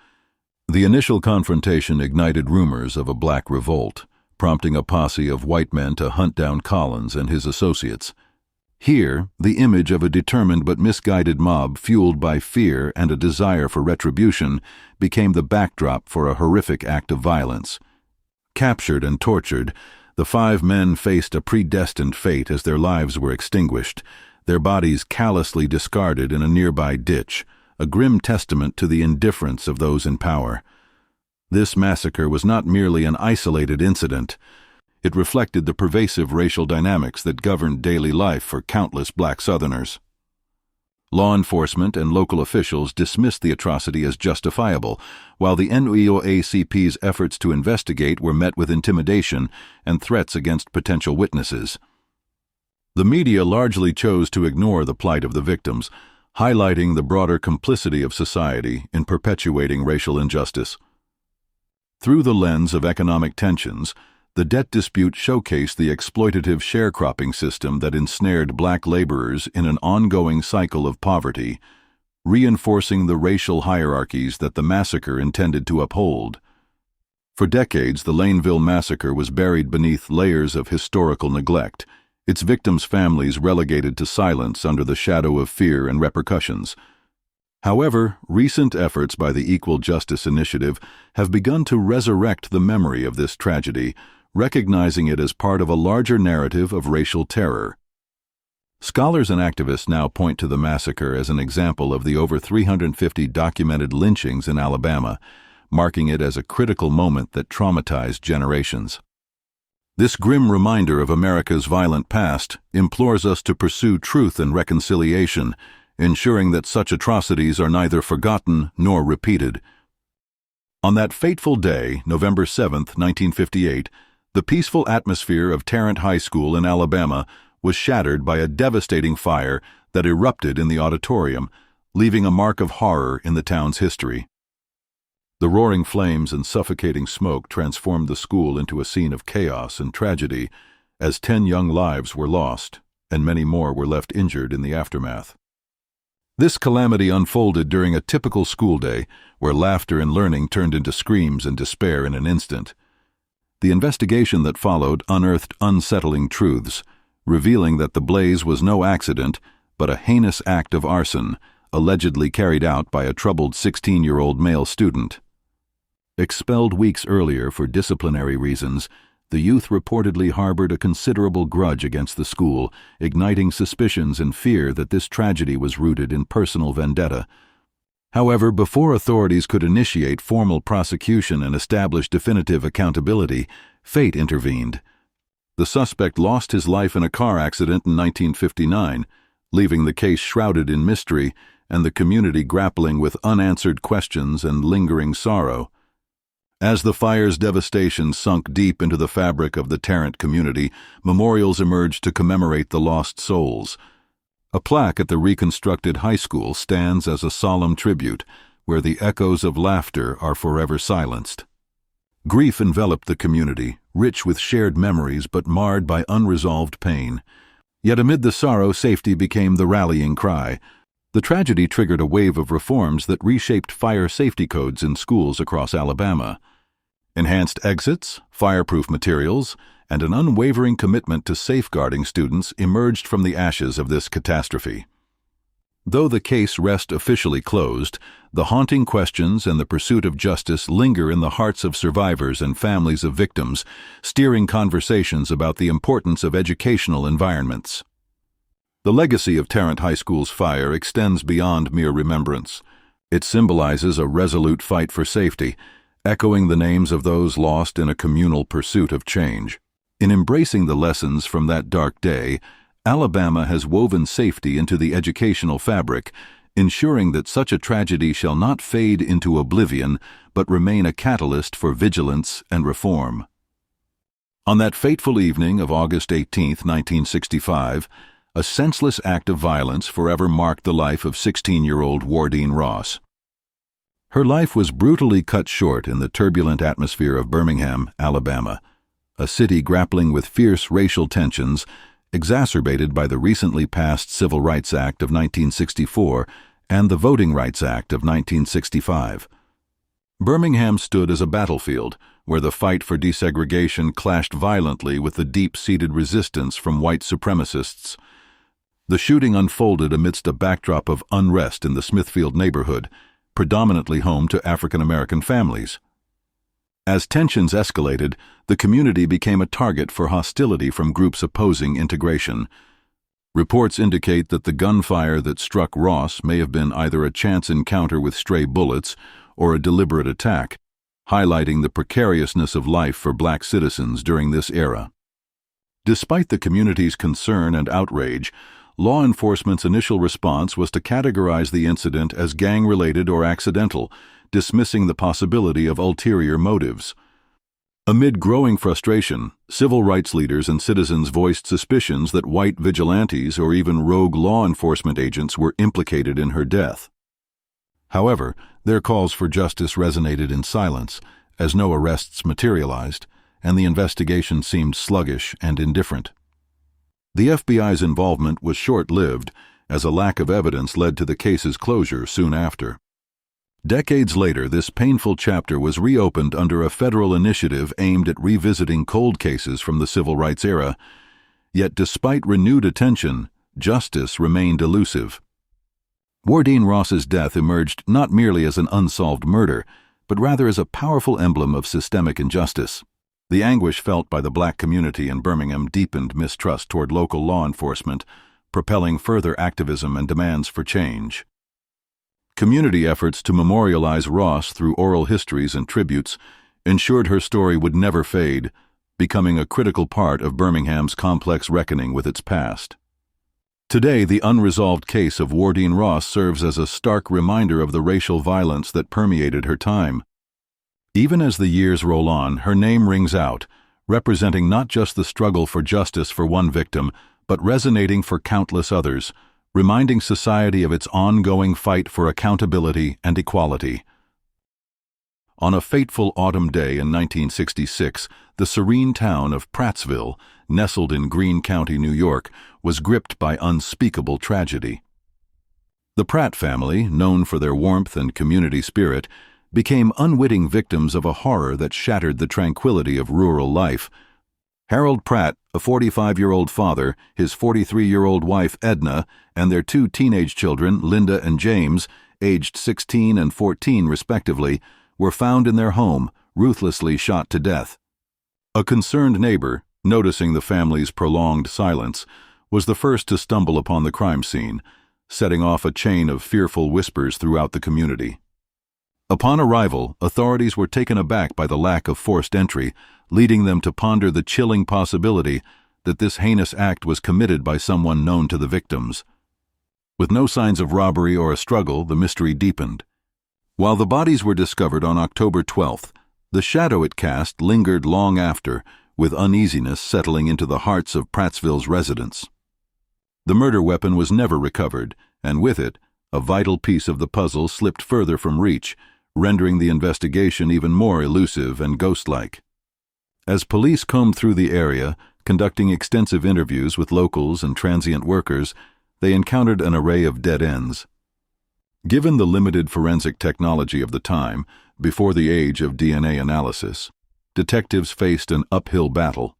The initial confrontation ignited rumors of a black revolt, prompting a posse of white men to hunt down Collins and his associates. Here, the image of a determined but misguided mob fueled by fear and a desire for retribution became the backdrop for a horrific act of violence. Captured and tortured, the 5 men faced a predestined fate as their lives were extinguished, their bodies callously discarded in a nearby ditch, a grim testament to the indifference of those in power. This massacre was not merely an isolated incident. It reflected the pervasive racial dynamics that governed daily life for countless black Southerners. Law enforcement and local officials dismissed the atrocity as justifiable, while the NAACP's efforts to investigate were met with intimidation and threats against potential witnesses. The media largely chose to ignore the plight of the victims, highlighting the broader complicity of society in perpetuating racial injustice. Through the lens of economic tensions, the debt dispute showcased the exploitative sharecropping system that ensnared black laborers in an ongoing cycle of poverty, reinforcing the racial hierarchies that the massacre intended to uphold. For decades, the Laneville massacre was buried beneath layers of historical neglect, its victims' families relegated to silence under the shadow of fear and repercussions. However, recent efforts by the Equal Justice Initiative have begun to resurrect the memory of this tragedy, recognizing it as part of a larger narrative of racial terror. Scholars and activists now point to the massacre as an example of the over 350 documented lynchings in Alabama, marking it as a critical moment that traumatized generations. This grim reminder of America's violent past implores us to pursue truth and reconciliation, ensuring that such atrocities are neither forgotten nor repeated. On that fateful day, November 7, 1958, the peaceful atmosphere of Tarrant High School in Alabama was shattered by a devastating fire that erupted in the auditorium, leaving a mark of horror in the town's history. The roaring flames and suffocating smoke transformed the school into a scene of chaos and tragedy, as 10 young lives were lost, and many more were left injured in the aftermath. This calamity unfolded during a typical school day, where laughter and learning turned into screams and despair in an instant. The investigation that followed unearthed unsettling truths, revealing that the blaze was no accident, but a heinous act of arson, allegedly carried out by a troubled 16-year-old male student. Expelled weeks earlier for disciplinary reasons, the youth reportedly harbored a considerable grudge against the school, igniting suspicions and fear that this tragedy was rooted in personal vendetta. However, before authorities could initiate formal prosecution and establish definitive accountability, fate intervened. The suspect lost his life in a car accident in 1959, leaving the case shrouded in mystery and the community grappling with unanswered questions and lingering sorrow. As the fire's devastation sunk deep into the fabric of the Tarrant community, memorials emerged to commemorate the lost souls. A plaque at the reconstructed high school stands as a solemn tribute, where the echoes of laughter are forever silenced. Grief enveloped the community, rich with shared memories but marred by unresolved pain. Yet amid the sorrow, safety became the rallying cry. The tragedy triggered a wave of reforms that reshaped fire safety codes in schools across Alabama. Enhanced exits, fireproof materials, and an unwavering commitment to safeguarding students emerged from the ashes of this catastrophe. Though the case rests officially closed, the haunting questions and the pursuit of justice linger in the hearts of survivors and families of victims, steering conversations about the importance of educational environments. The legacy of Tarrant High School's fire extends beyond mere remembrance. It symbolizes a resolute fight for safety, echoing the names of those lost in a communal pursuit of change. In embracing the lessons from that dark day, Alabama has woven safety into the educational fabric, ensuring that such a tragedy shall not fade into oblivion, but remain a catalyst for vigilance and reform. On that fateful evening of August 18, 1965, a senseless act of violence forever marked the life of 16-year-old Wardeen Ross. Her life was brutally cut short in the turbulent atmosphere of Birmingham, Alabama, a city grappling with fierce racial tensions exacerbated by the recently passed Civil Rights Act of 1964 and the Voting Rights Act of 1965. Birmingham stood as a battlefield where the fight for desegregation clashed violently with the deep-seated resistance from white supremacists. The shooting unfolded amidst a backdrop of unrest in the Smithfield neighborhood, predominantly home to African-American families. As tensions escalated, the community became a target for hostility from groups opposing integration. Reports indicate that the gunfire that struck Ross may have been either a chance encounter with stray bullets or a deliberate attack, highlighting the precariousness of life for black citizens during this era. Despite the community's concern and outrage, law enforcement's initial response was to categorize the incident as gang-related or accidental, dismissing the possibility of ulterior motives. Amid growing frustration, civil rights leaders and citizens voiced suspicions that white vigilantes or even rogue law enforcement agents were implicated in her death. However, their calls for justice resonated in silence, as no arrests materialized, and the investigation seemed sluggish and indifferent. The FBI's involvement was short-lived, as a lack of evidence led to the case's closure soon after. Decades later, this painful chapter was reopened under a federal initiative aimed at revisiting cold cases from the civil rights era. Yet despite renewed attention, justice remained elusive. Wardeen Ross's death emerged not merely as an unsolved murder, but rather as a powerful emblem of systemic injustice. The anguish felt by the black community in Birmingham deepened mistrust toward local law enforcement, propelling further activism and demands for change. Community efforts to memorialize Ross through oral histories and tributes ensured her story would never fade, becoming a critical part of Birmingham's complex reckoning with its past. Today, the unresolved case of Wardeen Ross serves as a stark reminder of the racial violence that permeated her time. Even as the years roll on, her name rings out, representing not just the struggle for justice for one victim, but resonating for countless others, reminding society of its ongoing fight for accountability and equality. On a fateful autumn day in 1966, the serene town of Prattsville, nestled in Greene County, New York, was gripped by unspeakable tragedy. The Pratt family, known for their warmth and community spirit, became unwitting victims of a horror that shattered the tranquility of rural life. Harold Pratt, a 45-year-old father, his 43-year-old wife Edna, and their two teenage children, Linda and James, aged 16 and 14 respectively, were found in their home, ruthlessly shot to death. A concerned neighbor, noticing the family's prolonged silence, was the first to stumble upon the crime scene, setting off a chain of fearful whispers throughout the community. Upon arrival, authorities were taken aback by the lack of forced entry, leading them to ponder the chilling possibility that this heinous act was committed by someone known to the victims. With no signs of robbery or a struggle, the mystery deepened. While the bodies were discovered on October 12th, the shadow it cast lingered long after, with uneasiness settling into the hearts of Prattsville's residents. The murder weapon was never recovered, and with it, a vital piece of the puzzle slipped further from reach, rendering the investigation even more elusive and ghost-like. As police combed through the area, conducting extensive interviews with locals and transient workers, they encountered an array of dead ends. Given the limited forensic technology of the time, before the age of DNA analysis, detectives faced an uphill battle.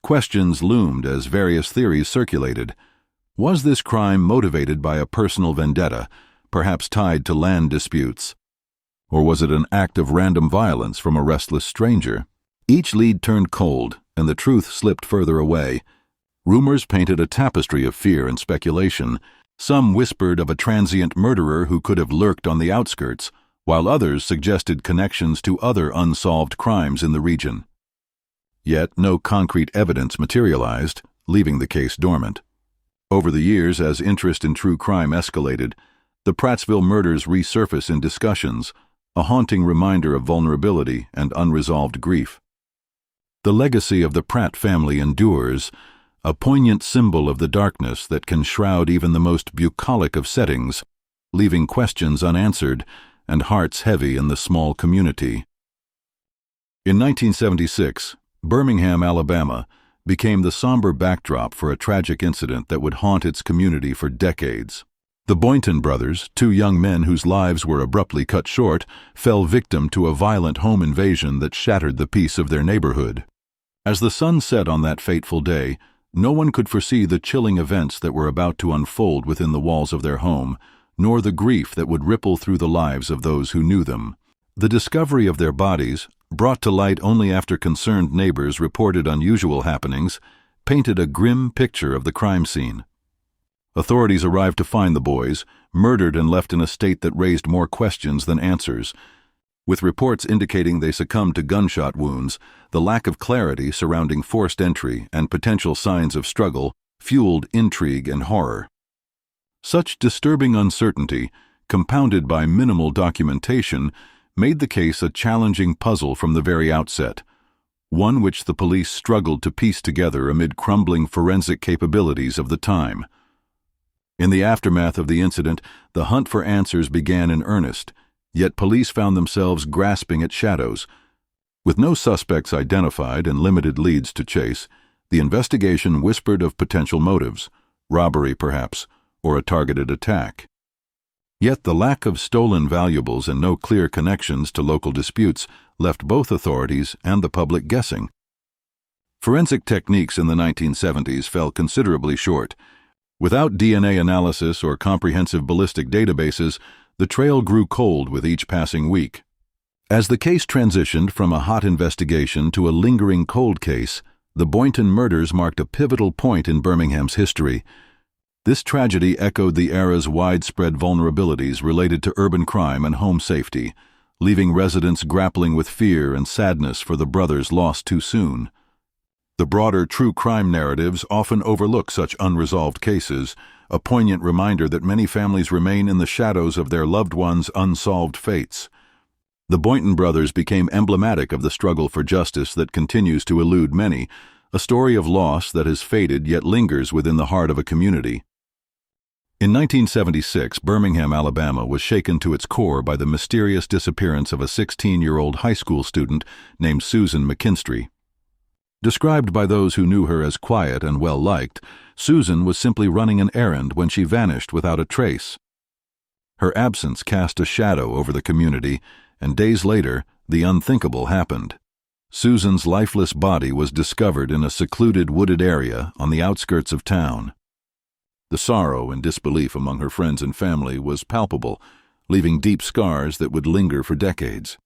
Questions loomed as various theories circulated. Was this crime motivated by a personal vendetta, perhaps tied to land disputes? Or was it an act of random violence from a restless stranger? Each lead turned cold, and the truth slipped further away. Rumors painted a tapestry of fear and speculation. Some whispered of a transient murderer who could have lurked on the outskirts, while others suggested connections to other unsolved crimes in the region. Yet no concrete evidence materialized, leaving the case dormant. Over the years, as interest in true crime escalated, the Prattsville murders resurface in discussions, a haunting reminder of vulnerability and unresolved grief. The legacy of the Pratt family endures, a poignant symbol of the darkness that can shroud even the most bucolic of settings, leaving questions unanswered and hearts heavy in the small community. In 1976, Birmingham, Alabama, became the somber backdrop for a tragic incident that would haunt its community for decades. The Boynton brothers, two young men whose lives were abruptly cut short, fell victim to a violent home invasion that shattered the peace of their neighborhood. As the sun set on that fateful day, no one could foresee the chilling events that were about to unfold within the walls of their home, nor the grief that would ripple through the lives of those who knew them. The discovery of their bodies, brought to light only after concerned neighbors reported unusual happenings, painted a grim picture of the crime scene. Authorities arrived to find the boys, murdered and left in a state that raised more questions than answers. With reports indicating they succumbed to gunshot wounds, the lack of clarity surrounding forced entry and potential signs of struggle fueled intrigue and horror. Such disturbing uncertainty, compounded by minimal documentation, made the case a challenging puzzle from the very outset, one which the police struggled to piece together amid crumbling forensic capabilities of the time. In the aftermath of the incident, the hunt for answers began in earnest, yet police found themselves grasping at shadows. With no suspects identified and limited leads to chase, the investigation whispered of potential motives, robbery perhaps, or a targeted attack. Yet the lack of stolen valuables and no clear connections to local disputes left both authorities and the public guessing. Forensic techniques in the 1970s fell considerably short. Without DNA analysis or comprehensive ballistic databases, the trail grew cold with each passing week. As the case transitioned from a hot investigation to a lingering cold case, the Boynton murders marked a pivotal point in Birmingham's history. This tragedy echoed the era's widespread vulnerabilities related to urban crime and home safety, leaving residents grappling with fear and sadness for the brothers lost too soon. The broader true crime narratives often overlook such unresolved cases, a poignant reminder that many families remain in the shadows of their loved ones' unsolved fates. The Boynton brothers became emblematic of the struggle for justice that continues to elude many, a story of loss that has faded yet lingers within the heart of a community. In 1976, Birmingham, Alabama was shaken to its core by the mysterious disappearance of a 16-year-old high school student named Susan McKinstry. Described by those who knew her as quiet and well-liked, Susan was simply running an errand when she vanished without a trace. Her absence cast a shadow over the community, and days later, the unthinkable happened. Susan's lifeless body was discovered in a secluded wooded area on the outskirts of town. The sorrow and disbelief among her friends and family was palpable, leaving deep scars that would linger for decades.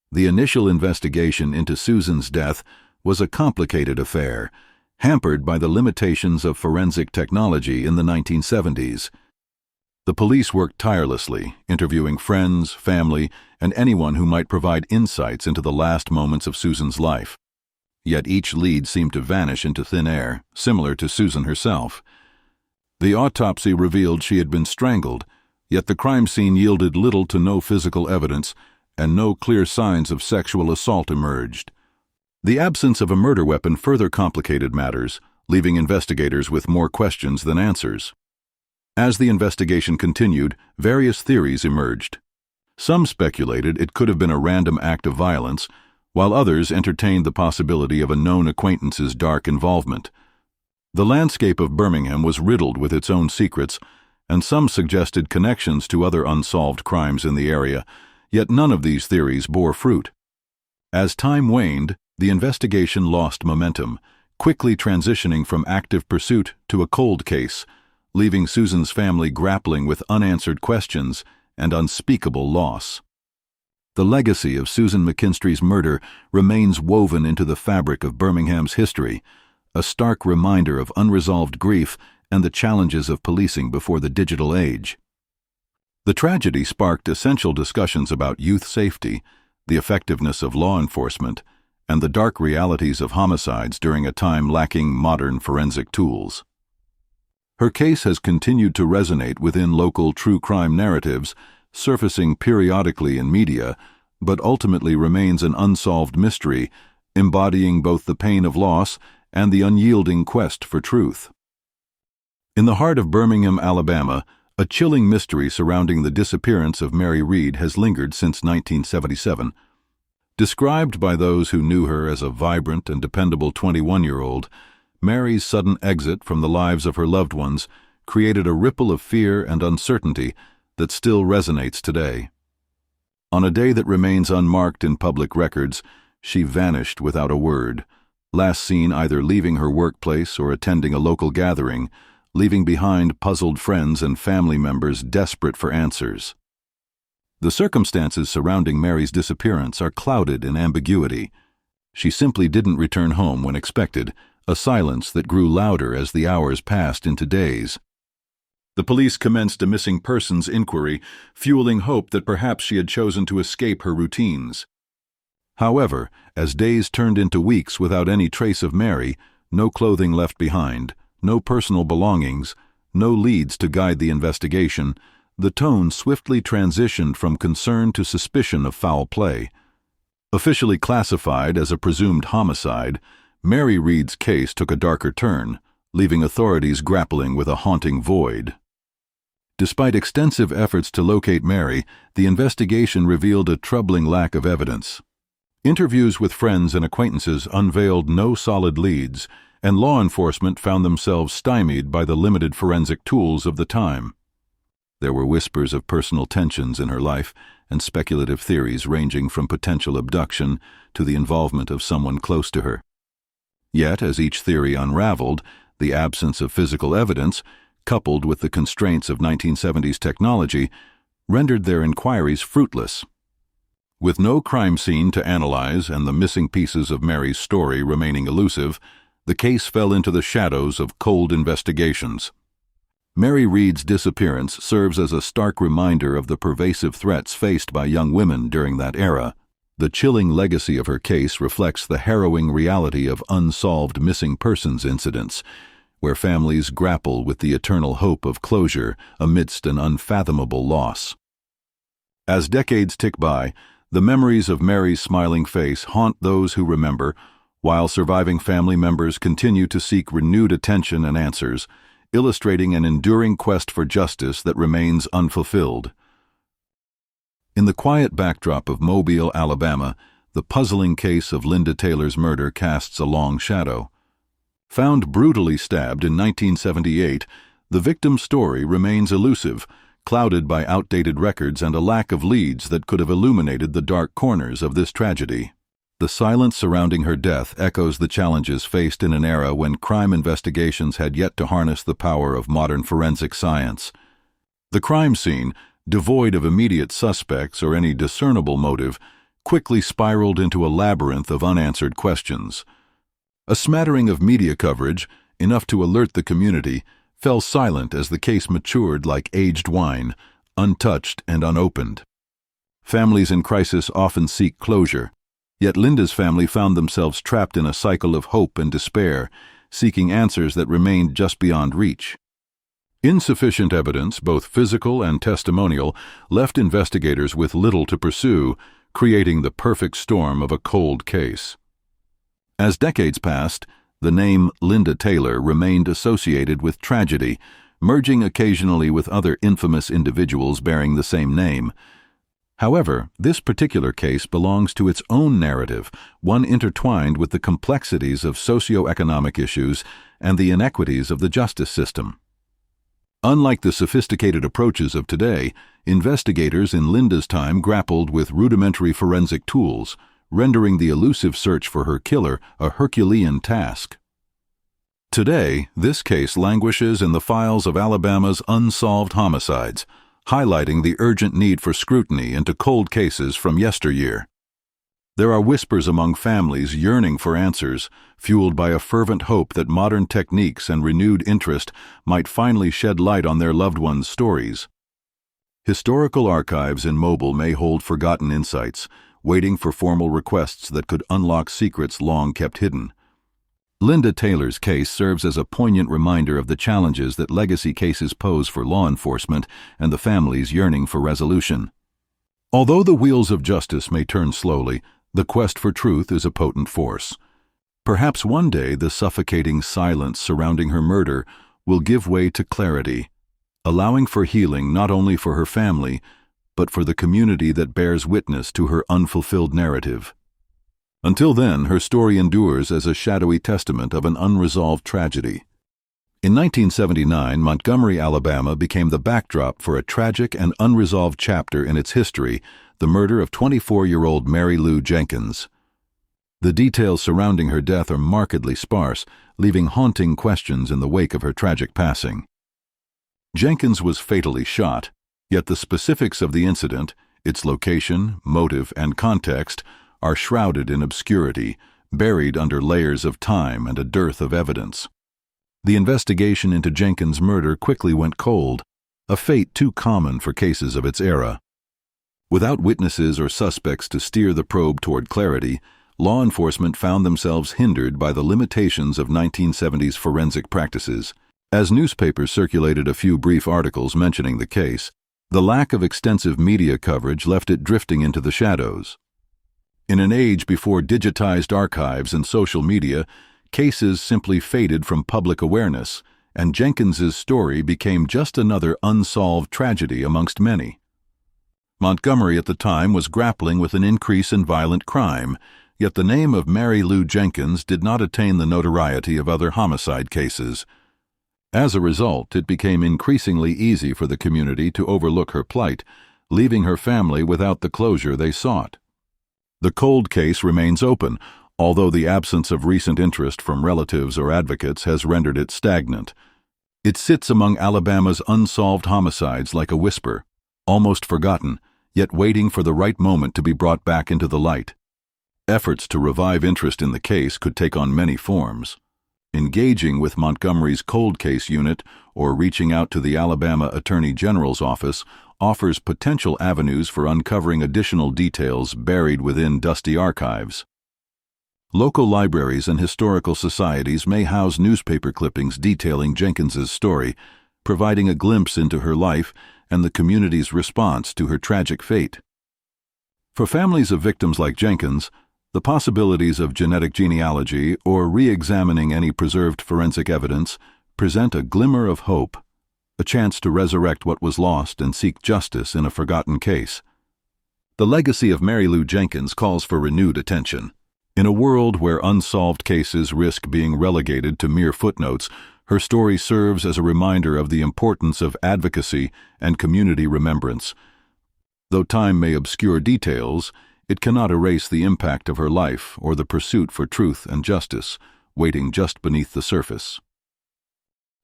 The initial investigation into Susan's death was a complicated affair, hampered by the limitations of forensic technology in the 1970s. The police worked tirelessly, interviewing friends, family, and anyone who might provide insights into the last moments of Susan's life. Yet each lead seemed to vanish into thin air, similar to Susan herself. The autopsy revealed she had been strangled, yet the crime scene yielded little to no physical evidence, and no clear signs of sexual assault emerged. The absence of a murder weapon further complicated matters, leaving investigators with more questions than answers. As the investigation continued, various theories emerged. Some speculated it could have been a random act of violence, while others entertained the possibility of a known acquaintance's dark involvement. The landscape of Birmingham was riddled with its own secrets, and some suggested connections to other unsolved crimes in the area, yet none of these theories bore fruit. As time waned, the investigation lost momentum. quickly transitioning from active pursuit to a cold case, leaving Susan's family grappling with unanswered questions and unspeakable loss. The legacy of Susan McKinstry's murder remains woven into the fabric of Birmingham's history, a stark reminder of unresolved grief and the challenges of policing before the digital age. The tragedy sparked essential discussions about youth safety, the effectiveness of law enforcement, and the dark realities of homicides during a time lacking modern forensic tools. Her case has continued to resonate within local true crime narratives, surfacing periodically in media, but ultimately remains an unsolved mystery, embodying both the pain of loss and the unyielding quest for truth. In the heart of Birmingham, Alabama, a chilling mystery surrounding the disappearance of Mary Reed has lingered since 1977. Described by those who knew her as a vibrant and dependable 21-year-old, Mary's sudden exit from the lives of her loved ones created a ripple of fear and uncertainty that still resonates today. On a day that remains unmarked in public records, she vanished without a word, last seen either leaving her workplace or attending a local gathering, leaving behind puzzled friends and family members desperate for answers. The circumstances surrounding Mary's disappearance are clouded in ambiguity. She simply didn't return home when expected, a silence that grew louder as the hours passed into days. The police commenced a missing persons inquiry, fueling hope that perhaps she had chosen to escape her routines. However, as days turned into weeks without any trace of Mary, no clothing left behind, no personal belongings, no leads to guide the investigation, the tone swiftly transitioned from concern to suspicion of foul play. Officially classified as a presumed homicide, Mary Reed's case took a darker turn, leaving authorities grappling with a haunting void. Despite extensive efforts to locate Mary, the investigation revealed a troubling lack of evidence. Interviews with friends and acquaintances unveiled no solid leads, and law enforcement found themselves stymied by the limited forensic tools of the time. There were whispers of personal tensions in her life and speculative theories ranging from potential abduction to the involvement of someone close to her. Yet, as each theory unraveled, the absence of physical evidence, coupled with the constraints of 1970s technology, rendered their inquiries fruitless. With no crime scene to analyze and the missing pieces of Mary's story remaining elusive, the case fell into the shadows of cold investigations. Mary Reed's disappearance serves as a stark reminder of the pervasive threats faced by young women during that era. The chilling legacy of her case reflects the harrowing reality of unsolved missing persons incidents, where families grapple with the eternal hope of closure amidst an unfathomable loss. As decades tick by, the memories of Mary's smiling face haunt those who remember, while surviving family members continue to seek renewed attention and answers, illustrating an enduring quest for justice that remains unfulfilled. In the quiet backdrop of Mobile, Alabama, the puzzling case of Linda Taylor's murder casts a long shadow. Found brutally stabbed in 1978, the victim's story remains elusive, clouded by outdated records and a lack of leads that could have illuminated the dark corners of this tragedy. The silence surrounding her death echoes the challenges faced in an era when crime investigations had yet to harness the power of modern forensic science. The crime scene, devoid of immediate suspects or any discernible motive, quickly spiraled into a labyrinth of unanswered questions. A smattering of media coverage, enough to alert the community, fell silent as the case matured like aged wine, untouched and unopened. Families in crisis often seek closure, yet Linda's family found themselves trapped in a cycle of hope and despair, seeking answers that remained just beyond reach. Insufficient evidence, both physical and testimonial, left investigators with little to pursue, creating the perfect storm of a cold case. As decades passed, the name Linda Taylor remained associated with tragedy, merging occasionally with other infamous individuals bearing the same name. However, this particular case belongs to its own narrative, one intertwined with the complexities of socio-economic issues and the inequities of the justice system. Unlike the sophisticated approaches of today, investigators in Linda's time grappled with rudimentary forensic tools, rendering the elusive search for her killer a Herculean task. Today, this case languishes in the files of Alabama's unsolved homicides, highlighting the urgent need for scrutiny into cold cases from yesteryear. There are whispers among families yearning for answers, fueled by a fervent hope that modern techniques and renewed interest might finally shed light on their loved ones' stories. Historical archives in Mobile may hold forgotten insights, waiting for formal requests that could unlock secrets long kept hidden. Linda Taylor's case serves as a poignant reminder of the challenges that legacy cases pose for law enforcement and the families yearning for resolution. Although the wheels of justice may turn slowly, the quest for truth is a potent force. Perhaps one day the suffocating silence surrounding her murder will give way to clarity, allowing for healing not only for her family, but for the community that bears witness to her unfulfilled narrative. Until then, her story endures as a shadowy testament of an unresolved tragedy. In 1979, Montgomery, Alabama became the backdrop for a tragic and unresolved chapter in its history, the murder of 24-year-old Mary Lou Jenkins. The details surrounding her death are markedly sparse, leaving haunting questions in the wake of her tragic passing. Jenkins was fatally shot, yet the specifics of the incident, its location, motive, and context, are shrouded in obscurity, buried under layers of time and a dearth of evidence. The investigation into Jenkins' murder quickly went cold, a fate too common for cases of its era. Without witnesses or suspects to steer the probe toward clarity, law enforcement found themselves hindered by the limitations of 1970s forensic practices. As newspapers circulated a few brief articles mentioning the case, the lack of extensive media coverage left it drifting into the shadows. In an age before digitized archives and social media, cases simply faded from public awareness, and Jenkins's story became just another unsolved tragedy amongst many. Montgomery at the time was grappling with an increase in violent crime, yet the name of Mary Lou Jenkins did not attain the notoriety of other homicide cases. As a result, it became increasingly easy for the community to overlook her plight, leaving her family without the closure they sought. The cold case remains open, although the absence of recent interest from relatives or advocates has rendered it stagnant. It sits among Alabama's unsolved homicides like a whisper, almost forgotten, yet waiting for the right moment to be brought back into the light. Efforts to revive interest in the case could take on many forms. Engaging with Montgomery's cold case unit or reaching out to the Alabama Attorney General's office offers potential avenues for uncovering additional details buried within dusty archives. Local libraries and historical societies may house newspaper clippings detailing Jenkins's story, providing a glimpse into her life and the community's response to her tragic fate. For families of victims like Jenkins, the possibilities of genetic genealogy or re-examining any preserved forensic evidence present a glimmer of hope, a chance to resurrect what was lost and seek justice in a forgotten case. The legacy of Mary Lou Jenkins calls for renewed attention. In a world where unsolved cases risk being relegated to mere footnotes, her story serves as a reminder of the importance of advocacy and community remembrance. Though time may obscure details, it cannot erase the impact of her life or the pursuit for truth and justice, waiting just beneath the surface.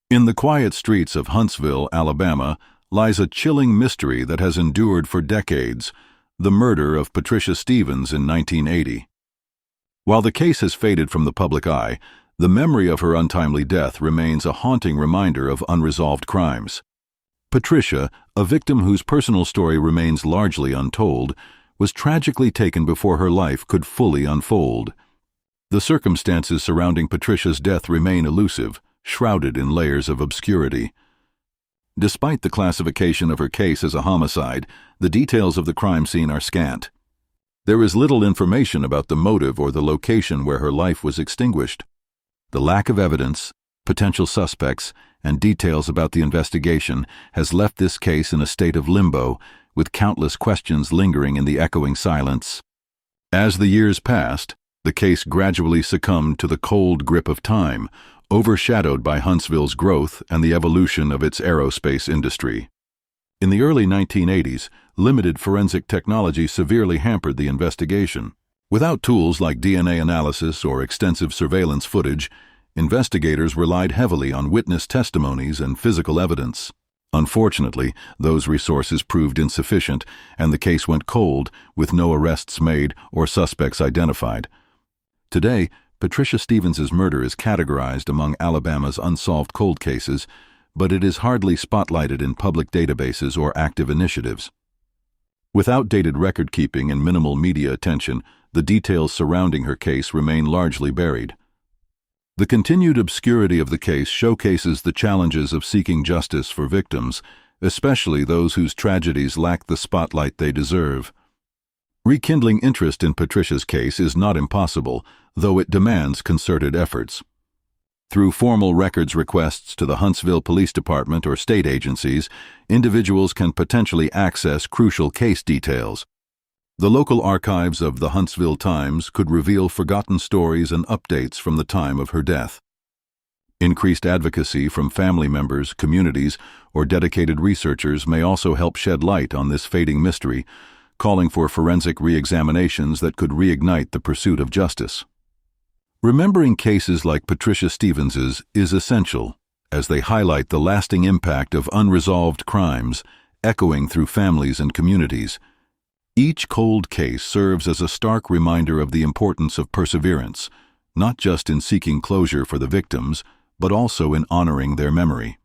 In the quiet streets of Huntsville, Alabama, lies a chilling mystery that has endured for decades: the murder of Patricia Stevens in 1980. While the case has faded from the public eye, the memory of her untimely death remains a haunting reminder of unresolved crimes. Patricia, a victim whose personal story remains largely untold, was tragically taken before her life could fully unfold. The circumstances surrounding Patricia's death remain elusive, shrouded in layers of obscurity. Despite the classification of her case as a homicide, the details of the crime scene are scant. There is little information about the motive or the location where her life was extinguished. The lack of evidence, potential suspects, and details about the investigation has left this case in a state of limbo, with countless questions lingering in the echoing silence. As the years passed, the case gradually succumbed to the cold grip of time, overshadowed by Huntsville's growth and the evolution of its aerospace industry. In the early 1980s, limited forensic technology severely hampered the investigation. Without tools like DNA analysis or extensive surveillance footage, Investigators relied heavily on witness testimonies and physical evidence. Unfortunately, those resources proved insufficient, and the case went cold, with no arrests made or suspects identified. Today, Patricia Stevens's murder is categorized among Alabama's unsolved cold cases, but it is hardly spotlighted in public databases or active initiatives. With outdated record-keeping and minimal media attention, the details surrounding her case remain largely buried. The continued obscurity of the case showcases the challenges of seeking justice for victims, especially those whose tragedies lack the spotlight they deserve. Rekindling interest in Patricia's case is not impossible, though it demands concerted efforts. Through formal records requests to the Huntsville Police Department or state agencies, individuals can potentially access crucial case details. The local archives of the Huntsville Times could reveal forgotten stories and updates from the time of her death. Increased advocacy from family members, communities, or dedicated researchers may also help shed light on this fading mystery, calling for forensic re-examinations that could reignite the pursuit of justice. Remembering cases like Patricia Stevens's is essential, as they highlight the lasting impact of unresolved crimes, echoing through families and communities. Each cold case serves as a stark reminder of the importance of perseverance, not just in seeking closure for the victims, but also in honoring their memory.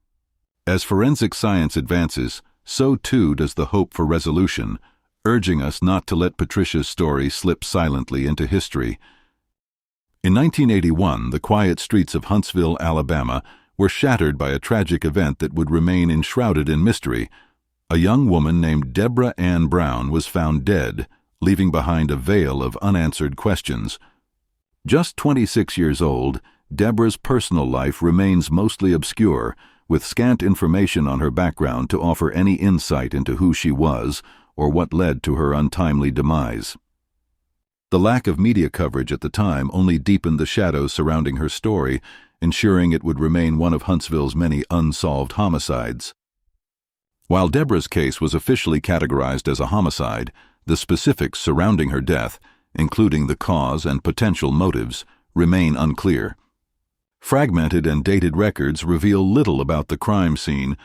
As forensic science advances, so too does the hope for resolution, urging us not to let Patricia's story slip silently into history. In 1981, the quiet streets of Huntsville, Alabama, were shattered by a tragic event that would remain enshrouded in mystery. A young woman named Deborah Ann Brown was found dead, leaving behind a veil of unanswered questions. Just 26 years old, Deborah's personal life remains mostly obscure, with scant information on her background to offer any insight into who she was or what led to her untimely demise. The lack of media coverage at the time only deepened the shadows surrounding her story, ensuring it would remain one of Huntsville's many unsolved homicides. While Deborah's case was officially categorized as a homicide, the specifics surrounding her death, including the cause and potential motives, remain unclear. Fragmented and dated records reveal little about the crime scene.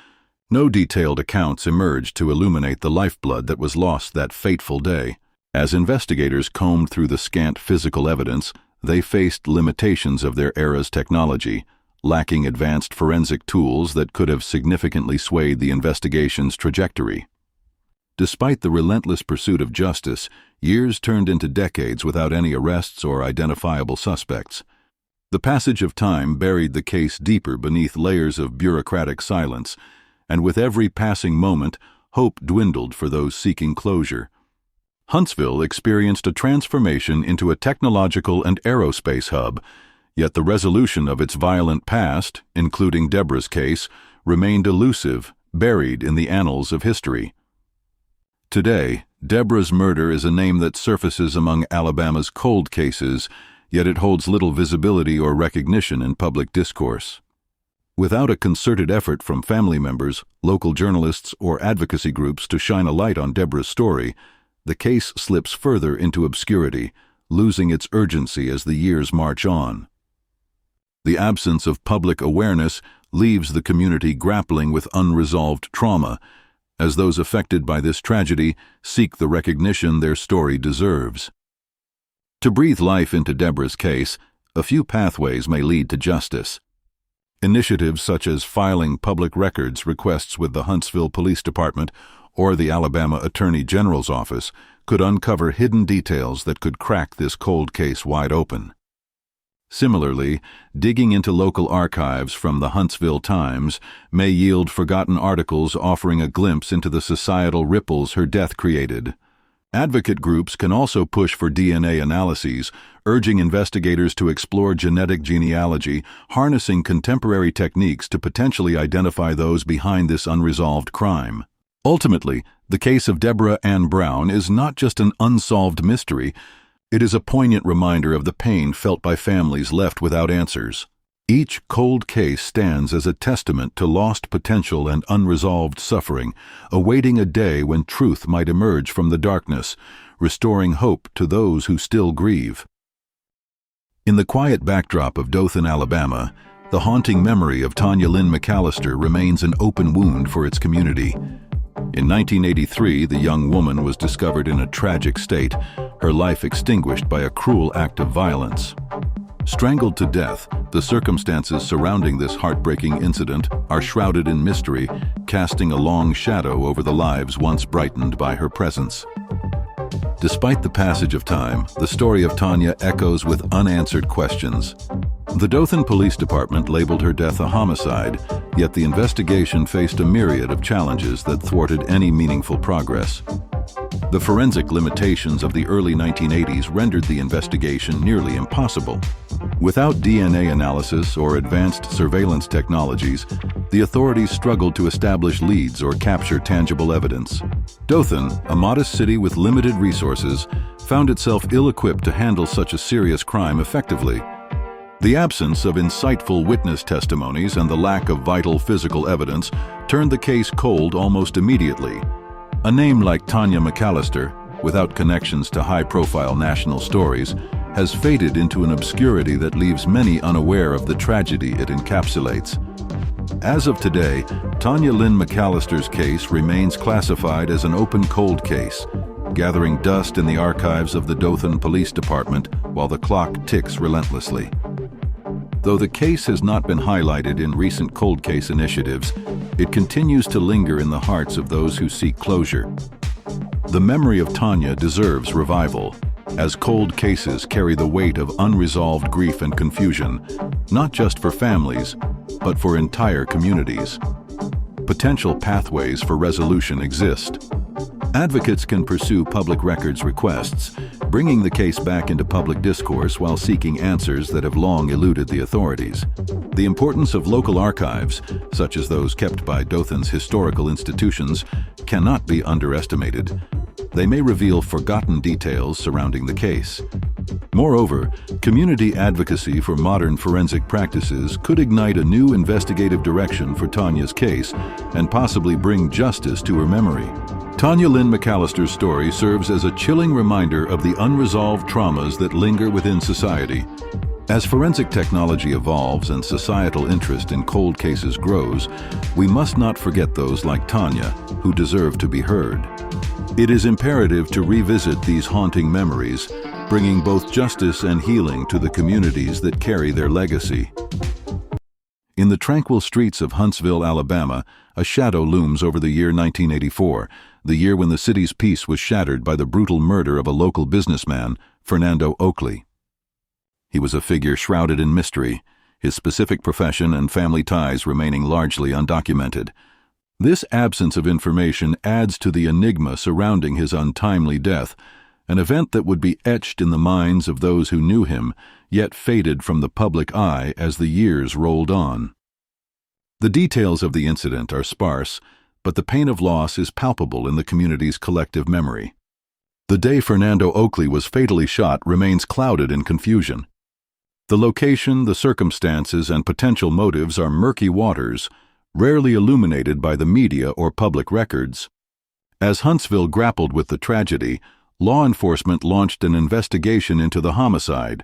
No detailed accounts emerged to illuminate the lifeblood that was lost that fateful day. As investigators combed through the scant physical evidence, they faced limitations of their era's technology, lacking advanced forensic tools that could have significantly swayed the investigation's trajectory. Despite the relentless pursuit of justice, years turned into decades without any arrests or identifiable suspects. The passage of time buried the case deeper beneath layers of bureaucratic silence, and with every passing moment, hope dwindled for those seeking closure. Huntsville experienced a transformation into a technological and aerospace hub, yet the resolution of its violent past, including Deborah's case, remained elusive, buried in the annals of history. Today, Deborah's murder is a name that surfaces among Alabama's cold cases, yet it holds little visibility or recognition in public discourse. Without a concerted effort from family members, local journalists, or advocacy groups to shine a light on Deborah's story, the case slips further into obscurity, losing its urgency as the years march on. The absence of public awareness leaves the community grappling with unresolved trauma, as those affected by this tragedy seek the recognition their story deserves. To breathe life into Deborah's case, a few pathways may lead to justice. Initiatives such as filing public records requests with the Huntsville Police Department or the Alabama Attorney General's office could uncover hidden details that could crack this cold case wide open. Similarly, digging into local archives from the Huntsville Times may yield forgotten articles offering a glimpse into the societal ripples her death created. Advocate groups can also push for DNA analyses, urging investigators to explore genetic genealogy, harnessing contemporary techniques to potentially identify those behind this unresolved crime. Ultimately, the case of Deborah Ann Brown is not just an unsolved mystery, it is a poignant reminder of the pain felt by families left without answers. Each cold case stands as a testament to lost potential and unresolved suffering, awaiting a day when truth might emerge from the darkness, restoring hope to those who still grieve. In the quiet backdrop of Dothan, Alabama, the haunting memory of Tanya Lynn McAllister remains an open wound for its community. In 1983, the young woman was discovered in a tragic state, her life extinguished by a cruel act of violence. Strangled to death, the circumstances surrounding this heartbreaking incident are shrouded in mystery, casting a long shadow over the lives once brightened by her presence. Despite the passage of time, the story of Tanya echoes with unanswered questions. The Dothan Police Department labeled her death a homicide, yet the investigation faced a myriad of challenges that thwarted any meaningful progress. The forensic limitations of the early 1980s rendered the investigation nearly impossible. Without DNA analysis or advanced surveillance technologies, the authorities struggled to establish leads or capture tangible evidence. Dothan, a modest city with limited resources, found itself ill-equipped to handle such a serious crime effectively. The absence of insightful witness testimonies and the lack of vital physical evidence turned the case cold almost immediately. A name like Tanya McAllister, without connections to high-profile national stories, has faded into an obscurity that leaves many unaware of the tragedy it encapsulates. As of today, Tanya Lynn McAllister's case remains classified as an open cold case, gathering dust in the archives of the Dothan Police Department while the clock ticks relentlessly. Though the case has not been highlighted in recent cold case initiatives, it continues to linger in the hearts of those who seek closure. The memory of Tanya deserves revival, as cold cases carry the weight of unresolved grief and confusion, not just for families, but for entire communities. Potential pathways for resolution exist. Advocates can pursue public records requests, bringing the case back into public discourse while seeking answers that have long eluded the authorities. The importance of local archives, such as those kept by Dothan's historical institutions, cannot be underestimated. They may reveal forgotten details surrounding the case. Moreover, community advocacy for modern forensic practices could ignite a new investigative direction for Tanya's case and possibly bring justice to her memory. Tanya Lynn McAllister's story serves as a chilling reminder of the unresolved traumas that linger within society. As forensic technology evolves and societal interest in cold cases grows, we must not forget those like Tanya, who deserve to be heard. It is imperative to revisit these haunting memories, bringing both justice and healing to the communities that carry their legacy. In the tranquil streets of Huntsville, Alabama, a shadow looms over the year 1984, the year when the city's peace was shattered by the brutal murder of a local businessman, Fernando Oakley. He was a figure shrouded in mystery, his specific profession and family ties remaining largely undocumented. This absence of information adds to the enigma surrounding his untimely death, an event that would be etched in the minds of those who knew him, yet faded from the public eye as the years rolled on. The details of the incident are sparse, but the pain of loss is palpable in the community's collective memory. The day Fernando Oakley was fatally shot remains clouded in confusion. The location, the circumstances, and potential motives are murky waters, rarely illuminated by the media or public records. As Huntsville grappled with the tragedy, law enforcement launched an investigation into the homicide.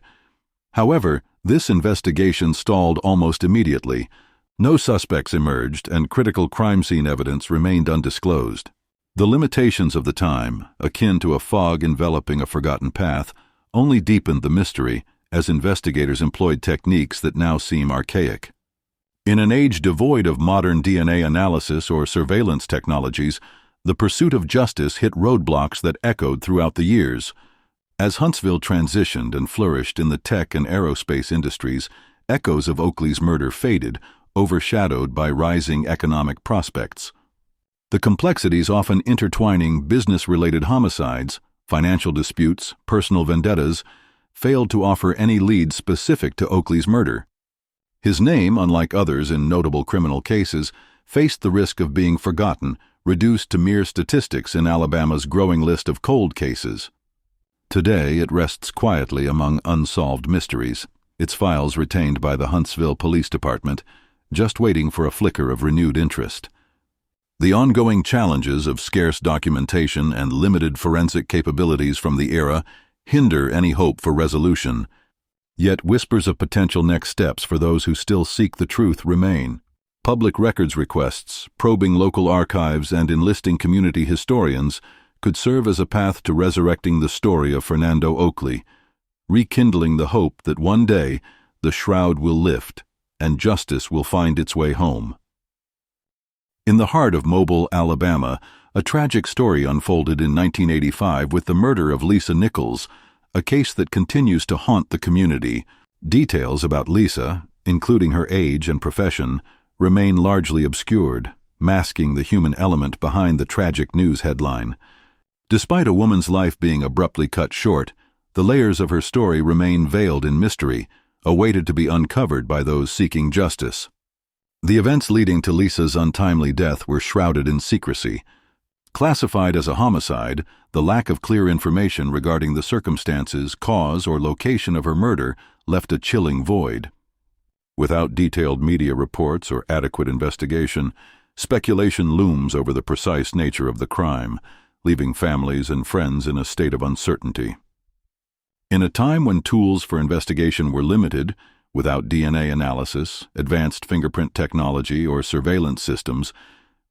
However, this investigation stalled almost immediately. No suspects emerged, and critical crime scene evidence remained undisclosed. The limitations of the time, akin to a fog enveloping a forgotten path, only deepened the mystery as investigators employed techniques that now seem archaic. In an age devoid of modern DNA analysis or surveillance technologies, the pursuit of justice hit roadblocks that echoed throughout the years. As Huntsville transitioned and flourished in the tech and aerospace industries, echoes of Oakley's murder faded, overshadowed by rising economic prospects. The complexities often intertwining business-related homicides, financial disputes, personal vendettas, failed to offer any lead specific to Oakley's murder. His name, unlike others in notable criminal cases, faced the risk of being forgotten, reduced to mere statistics in Alabama's growing list of cold cases. Today, it rests quietly among unsolved mysteries, its files retained by the Huntsville Police Department, just waiting for a flicker of renewed interest. The ongoing challenges of scarce documentation and limited forensic capabilities from the era hinder any hope for resolution. Yet whispers of potential next steps for those who still seek the truth remain. Public records requests, probing local archives, and enlisting community historians could serve as a path to resurrecting the story of Fernando Oakley, rekindling the hope that one day the shroud will lift and justice will find its way home. In the heart of Mobile, Alabama, a tragic story unfolded in 1985 with the murder of Lisa Nichols, a case that continues to haunt the community. Details about Lisa, including her age and profession, remain largely obscured, masking the human element behind the tragic news headline. Despite a woman's life being abruptly cut short, the layers of her story remain veiled in mystery, awaited to be uncovered by those seeking justice. The events leading to Lisa's untimely death were shrouded in secrecy. Classified as a homicide, the lack of clear information regarding the circumstances, cause, or location of her murder left a chilling void. Without detailed media reports or adequate investigation, speculation looms over the precise nature of the crime, leaving families and friends in a state of uncertainty. In a time when tools for investigation were limited, without DNA analysis, advanced fingerprint technology, or surveillance systems,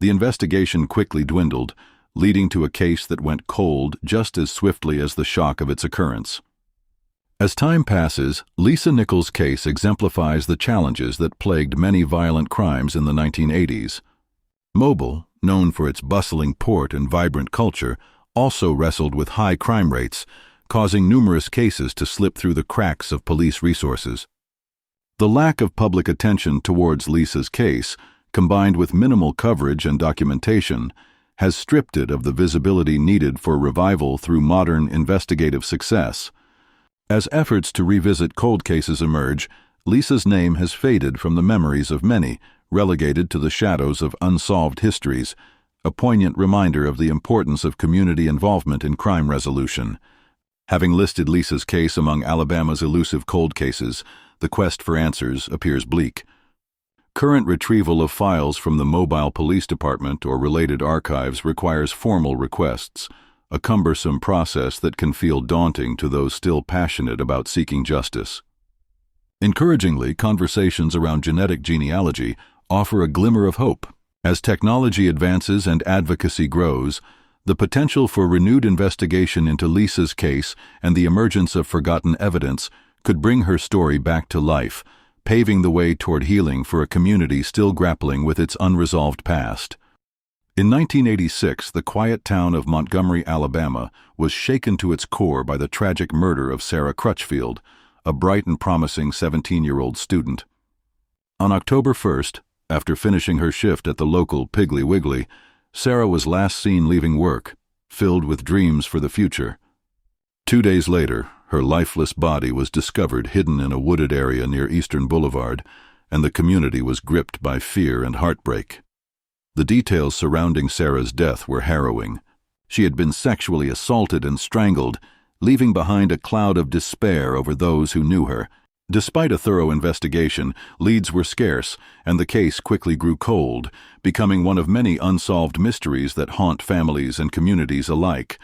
the investigation quickly dwindled, leading to a case that went cold just as swiftly as the shock of its occurrence. As time passes, Lisa Nichols' case exemplifies the challenges that plagued many violent crimes in the 1980s. Mobile, known for its bustling port and vibrant culture, also wrestled with high crime rates, causing numerous cases to slip through the cracks of police resources. The lack of public attention towards Lisa's case, combined with minimal coverage and documentation, has stripped it of the visibility needed for revival through modern investigative success. As efforts to revisit cold cases emerge, Lisa's name has faded from the memories of many, relegated to the shadows of unsolved histories, a poignant reminder of the importance of community involvement in crime resolution. Having listed Lisa's case among Alabama's elusive cold cases, the quest for answers appears bleak. Current retrieval of files from the Mobile Police Department or related archives requires formal requests, a cumbersome process that can feel daunting to those still passionate about seeking justice. Encouragingly, conversations around genetic genealogy offer a glimmer of hope. As technology advances and advocacy grows, the potential for renewed investigation into Lisa's case and the emergence of forgotten evidence could bring her story back to life, paving the way toward healing for a community still grappling with its unresolved past. In 1986, the quiet town of Montgomery, Alabama, was shaken to its core by the tragic murder of Sarah Crutchfield, a bright and promising 17-year-old student. On October 1st, after finishing her shift at the local Piggly Wiggly, Sarah was last seen leaving work, filled with dreams for the future. 2 days later, her lifeless body was discovered hidden in a wooded area near Eastern Boulevard, and the community was gripped by fear and heartbreak. The details surrounding Sarah's death were harrowing. She had been sexually assaulted and strangled, leaving behind a cloud of despair over those who knew her. Despite a thorough investigation, leads were scarce, and the case quickly grew cold, becoming one of many unsolved mysteries that haunt families and communities alike.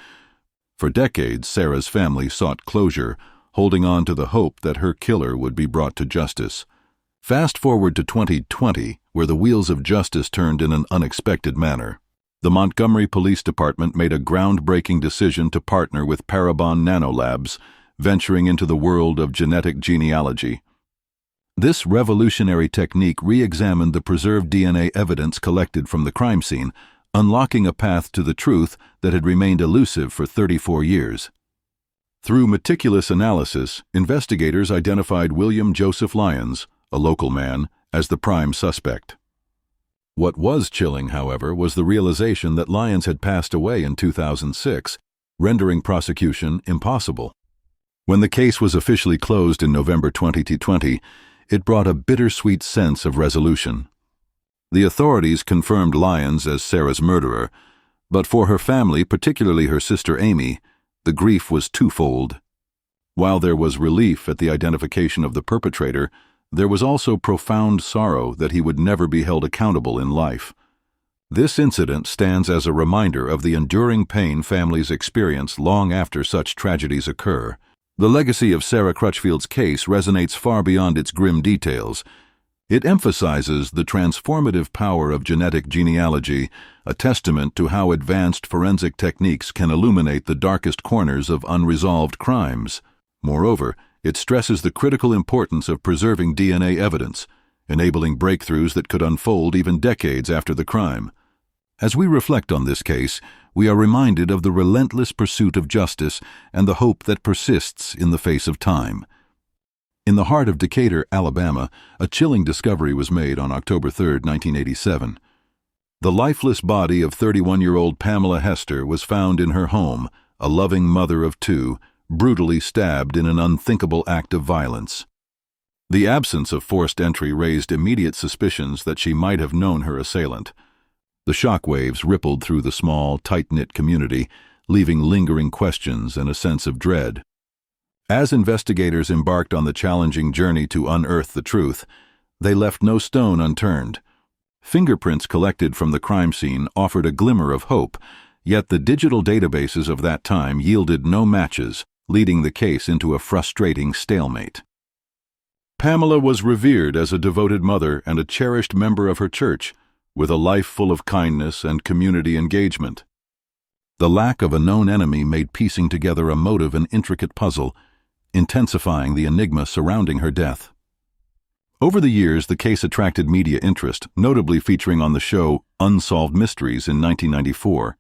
For decades, Sarah's family sought closure, holding on to the hope that her killer would be brought to justice. Fast forward to 2020, where the wheels of justice turned in an unexpected manner. The Montgomery Police Department made a groundbreaking decision to partner with Parabon Nanolabs, venturing into the world of genetic genealogy. This revolutionary technique re-examined the preserved DNA evidence collected from the crime scene, unlocking a path to the truth that had remained elusive for 34 years. Through meticulous analysis, investigators identified William Joseph Lyons, a local man, as the prime suspect. What was chilling, however, was the realization that Lyons had passed away in 2006, rendering prosecution impossible. When the case was officially closed in November 2020, it brought a bittersweet sense of resolution. The authorities confirmed Lyons as Sarah's murderer, but for her family, particularly her sister Amy, the grief was twofold. While there was relief at the identification of the perpetrator, there was also profound sorrow that he would never be held accountable in life. This incident stands as a reminder of the enduring pain families experience long after such tragedies occur. The legacy of Sarah Crutchfield's case resonates far beyond its grim details. It emphasizes the transformative power of genetic genealogy, a testament to how advanced forensic techniques can illuminate the darkest corners of unresolved crimes. Moreover, it stresses the critical importance of preserving DNA evidence, enabling breakthroughs that could unfold even decades after the crime. As we reflect on this case, we are reminded of the relentless pursuit of justice and the hope that persists in the face of time. In the heart of Decatur, Alabama, a chilling discovery was made on October 3, 1987. The lifeless body of 31-year-old Pamela Hester was found in her home, a loving mother of two, brutally stabbed in an unthinkable act of violence. The absence of forced entry raised immediate suspicions that she might have known her assailant. The shockwaves rippled through the small, tight-knit community, leaving lingering questions and a sense of dread. As investigators embarked on the challenging journey to unearth the truth, they left no stone unturned. Fingerprints collected from the crime scene offered a glimmer of hope, yet the digital databases of that time yielded no matches, leading the case into a frustrating stalemate. Pamela was revered as a devoted mother and a cherished member of her church, with a life full of kindness and community engagement. The lack of a known enemy made piecing together a motive an intricate puzzle, intensifying the enigma surrounding her death. Over the years, the case attracted media interest, notably featuring on the show Unsolved Mysteries in 1994.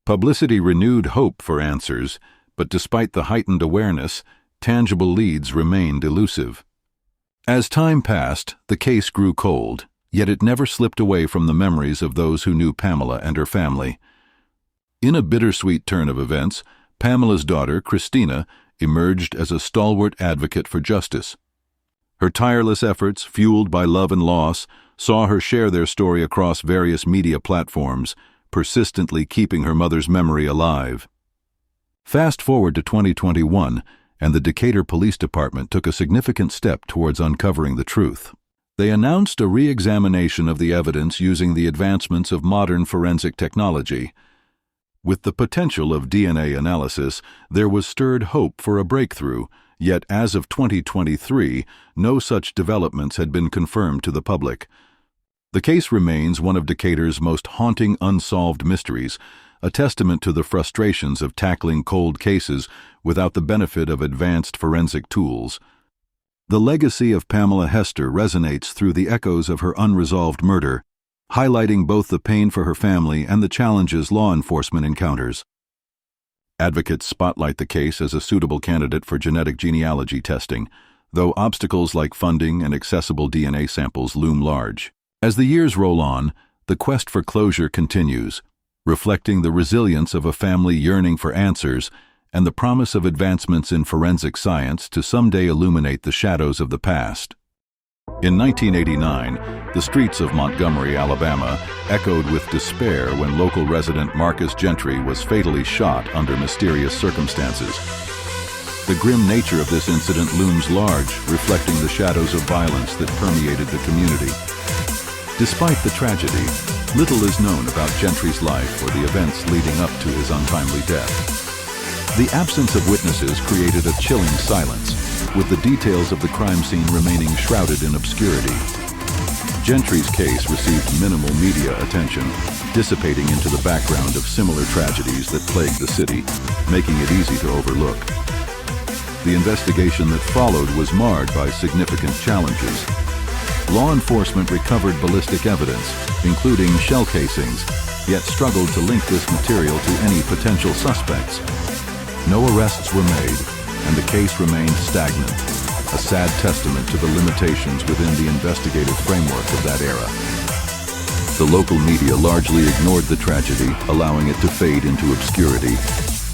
Publicity renewed hope for answers, but despite the heightened awareness, tangible leads remained elusive. As time passed, the case grew cold, yet it never slipped away from the memories of those who knew Pamela and her family. In a bittersweet turn of events, Pamela's daughter, Christina, emerged as a stalwart advocate for justice. Her tireless efforts, fueled by love and loss, saw her share their story across various media platforms, persistently keeping her mother's memory alive. Fast forward to 2021, and the Decatur Police Department took a significant step towards uncovering the truth. They announced a re-examination of the evidence using the advancements of modern forensic technology. With the potential of DNA analysis, there was stirred hope for a breakthrough, yet as of 2023, no such developments had been confirmed to the public. The case remains one of Decatur's most haunting unsolved mysteries, a testament to the frustrations of tackling cold cases without the benefit of advanced forensic tools. The legacy of Pamela Hester resonates through the echoes of her unresolved murder, highlighting both the pain for her family and the challenges law enforcement encounters. Advocates spotlight the case as a suitable candidate for genetic genealogy testing, though obstacles like funding and accessible DNA samples loom large. As the years roll on, the quest for closure continues, reflecting the resilience of a family yearning for answers and the promise of advancements in forensic science to someday illuminate the shadows of the past. In 1989, the streets of Montgomery, Alabama, echoed with despair when local resident Marcus Gentry was fatally shot under mysterious circumstances. The grim nature of this incident looms large, reflecting the shadows of violence that permeated the community. Despite the tragedy, little is known about Gentry's life or the events leading up to his untimely death. The absence of witnesses created a chilling silence, with the details of the crime scene remaining shrouded in obscurity. Gentry's case received minimal media attention, dissipating into the background of similar tragedies that plagued the city, making it easy to overlook. The investigation that followed was marred by significant challenges. Law enforcement recovered ballistic evidence, including shell casings, yet struggled to link this material to any potential suspects. No arrests were made, and the case remained stagnant, a sad testament to the limitations within the investigative framework of that era. The local media largely ignored the tragedy, allowing it to fade into obscurity.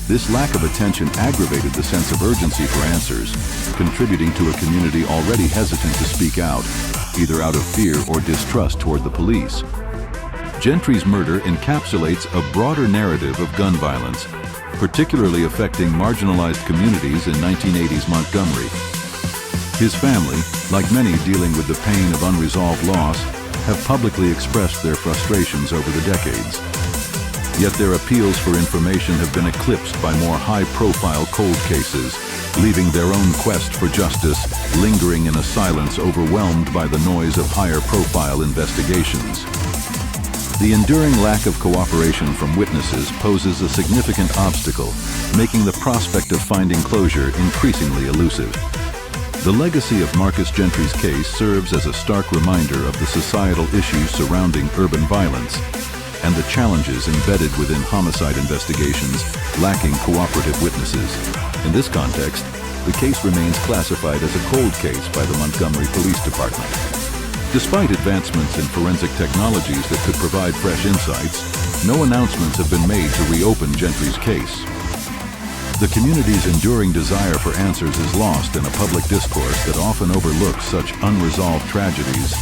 This lack of attention aggravated the sense of urgency for answers, contributing to a community already hesitant to speak out, either out of fear or distrust toward the police. Gentry's murder encapsulates a broader narrative of gun violence, particularly affecting marginalized communities in 1980s Montgomery. His family, like many dealing with the pain of unresolved loss, have publicly expressed their frustrations over the decades. Yet their appeals for information have been eclipsed by more high-profile cold cases, leaving their own quest for justice lingering in a silence overwhelmed by the noise of higher-profile investigations. The enduring lack of cooperation from witnesses poses a significant obstacle, making the prospect of finding closure increasingly elusive. The legacy of Marcus Gentry's case serves as a stark reminder of the societal issues surrounding urban violence and the challenges embedded within homicide investigations lacking cooperative witnesses. In this context, the case remains classified as a cold case by the Montgomery Police Department. Despite advancements in forensic technologies that could provide fresh insights, no announcements have been made to reopen Gentry's case. The community's enduring desire for answers is lost in a public discourse that often overlooks such unresolved tragedies,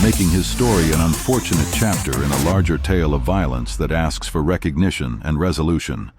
making his story an unfortunate chapter in a larger tale of violence that asks for recognition and resolution.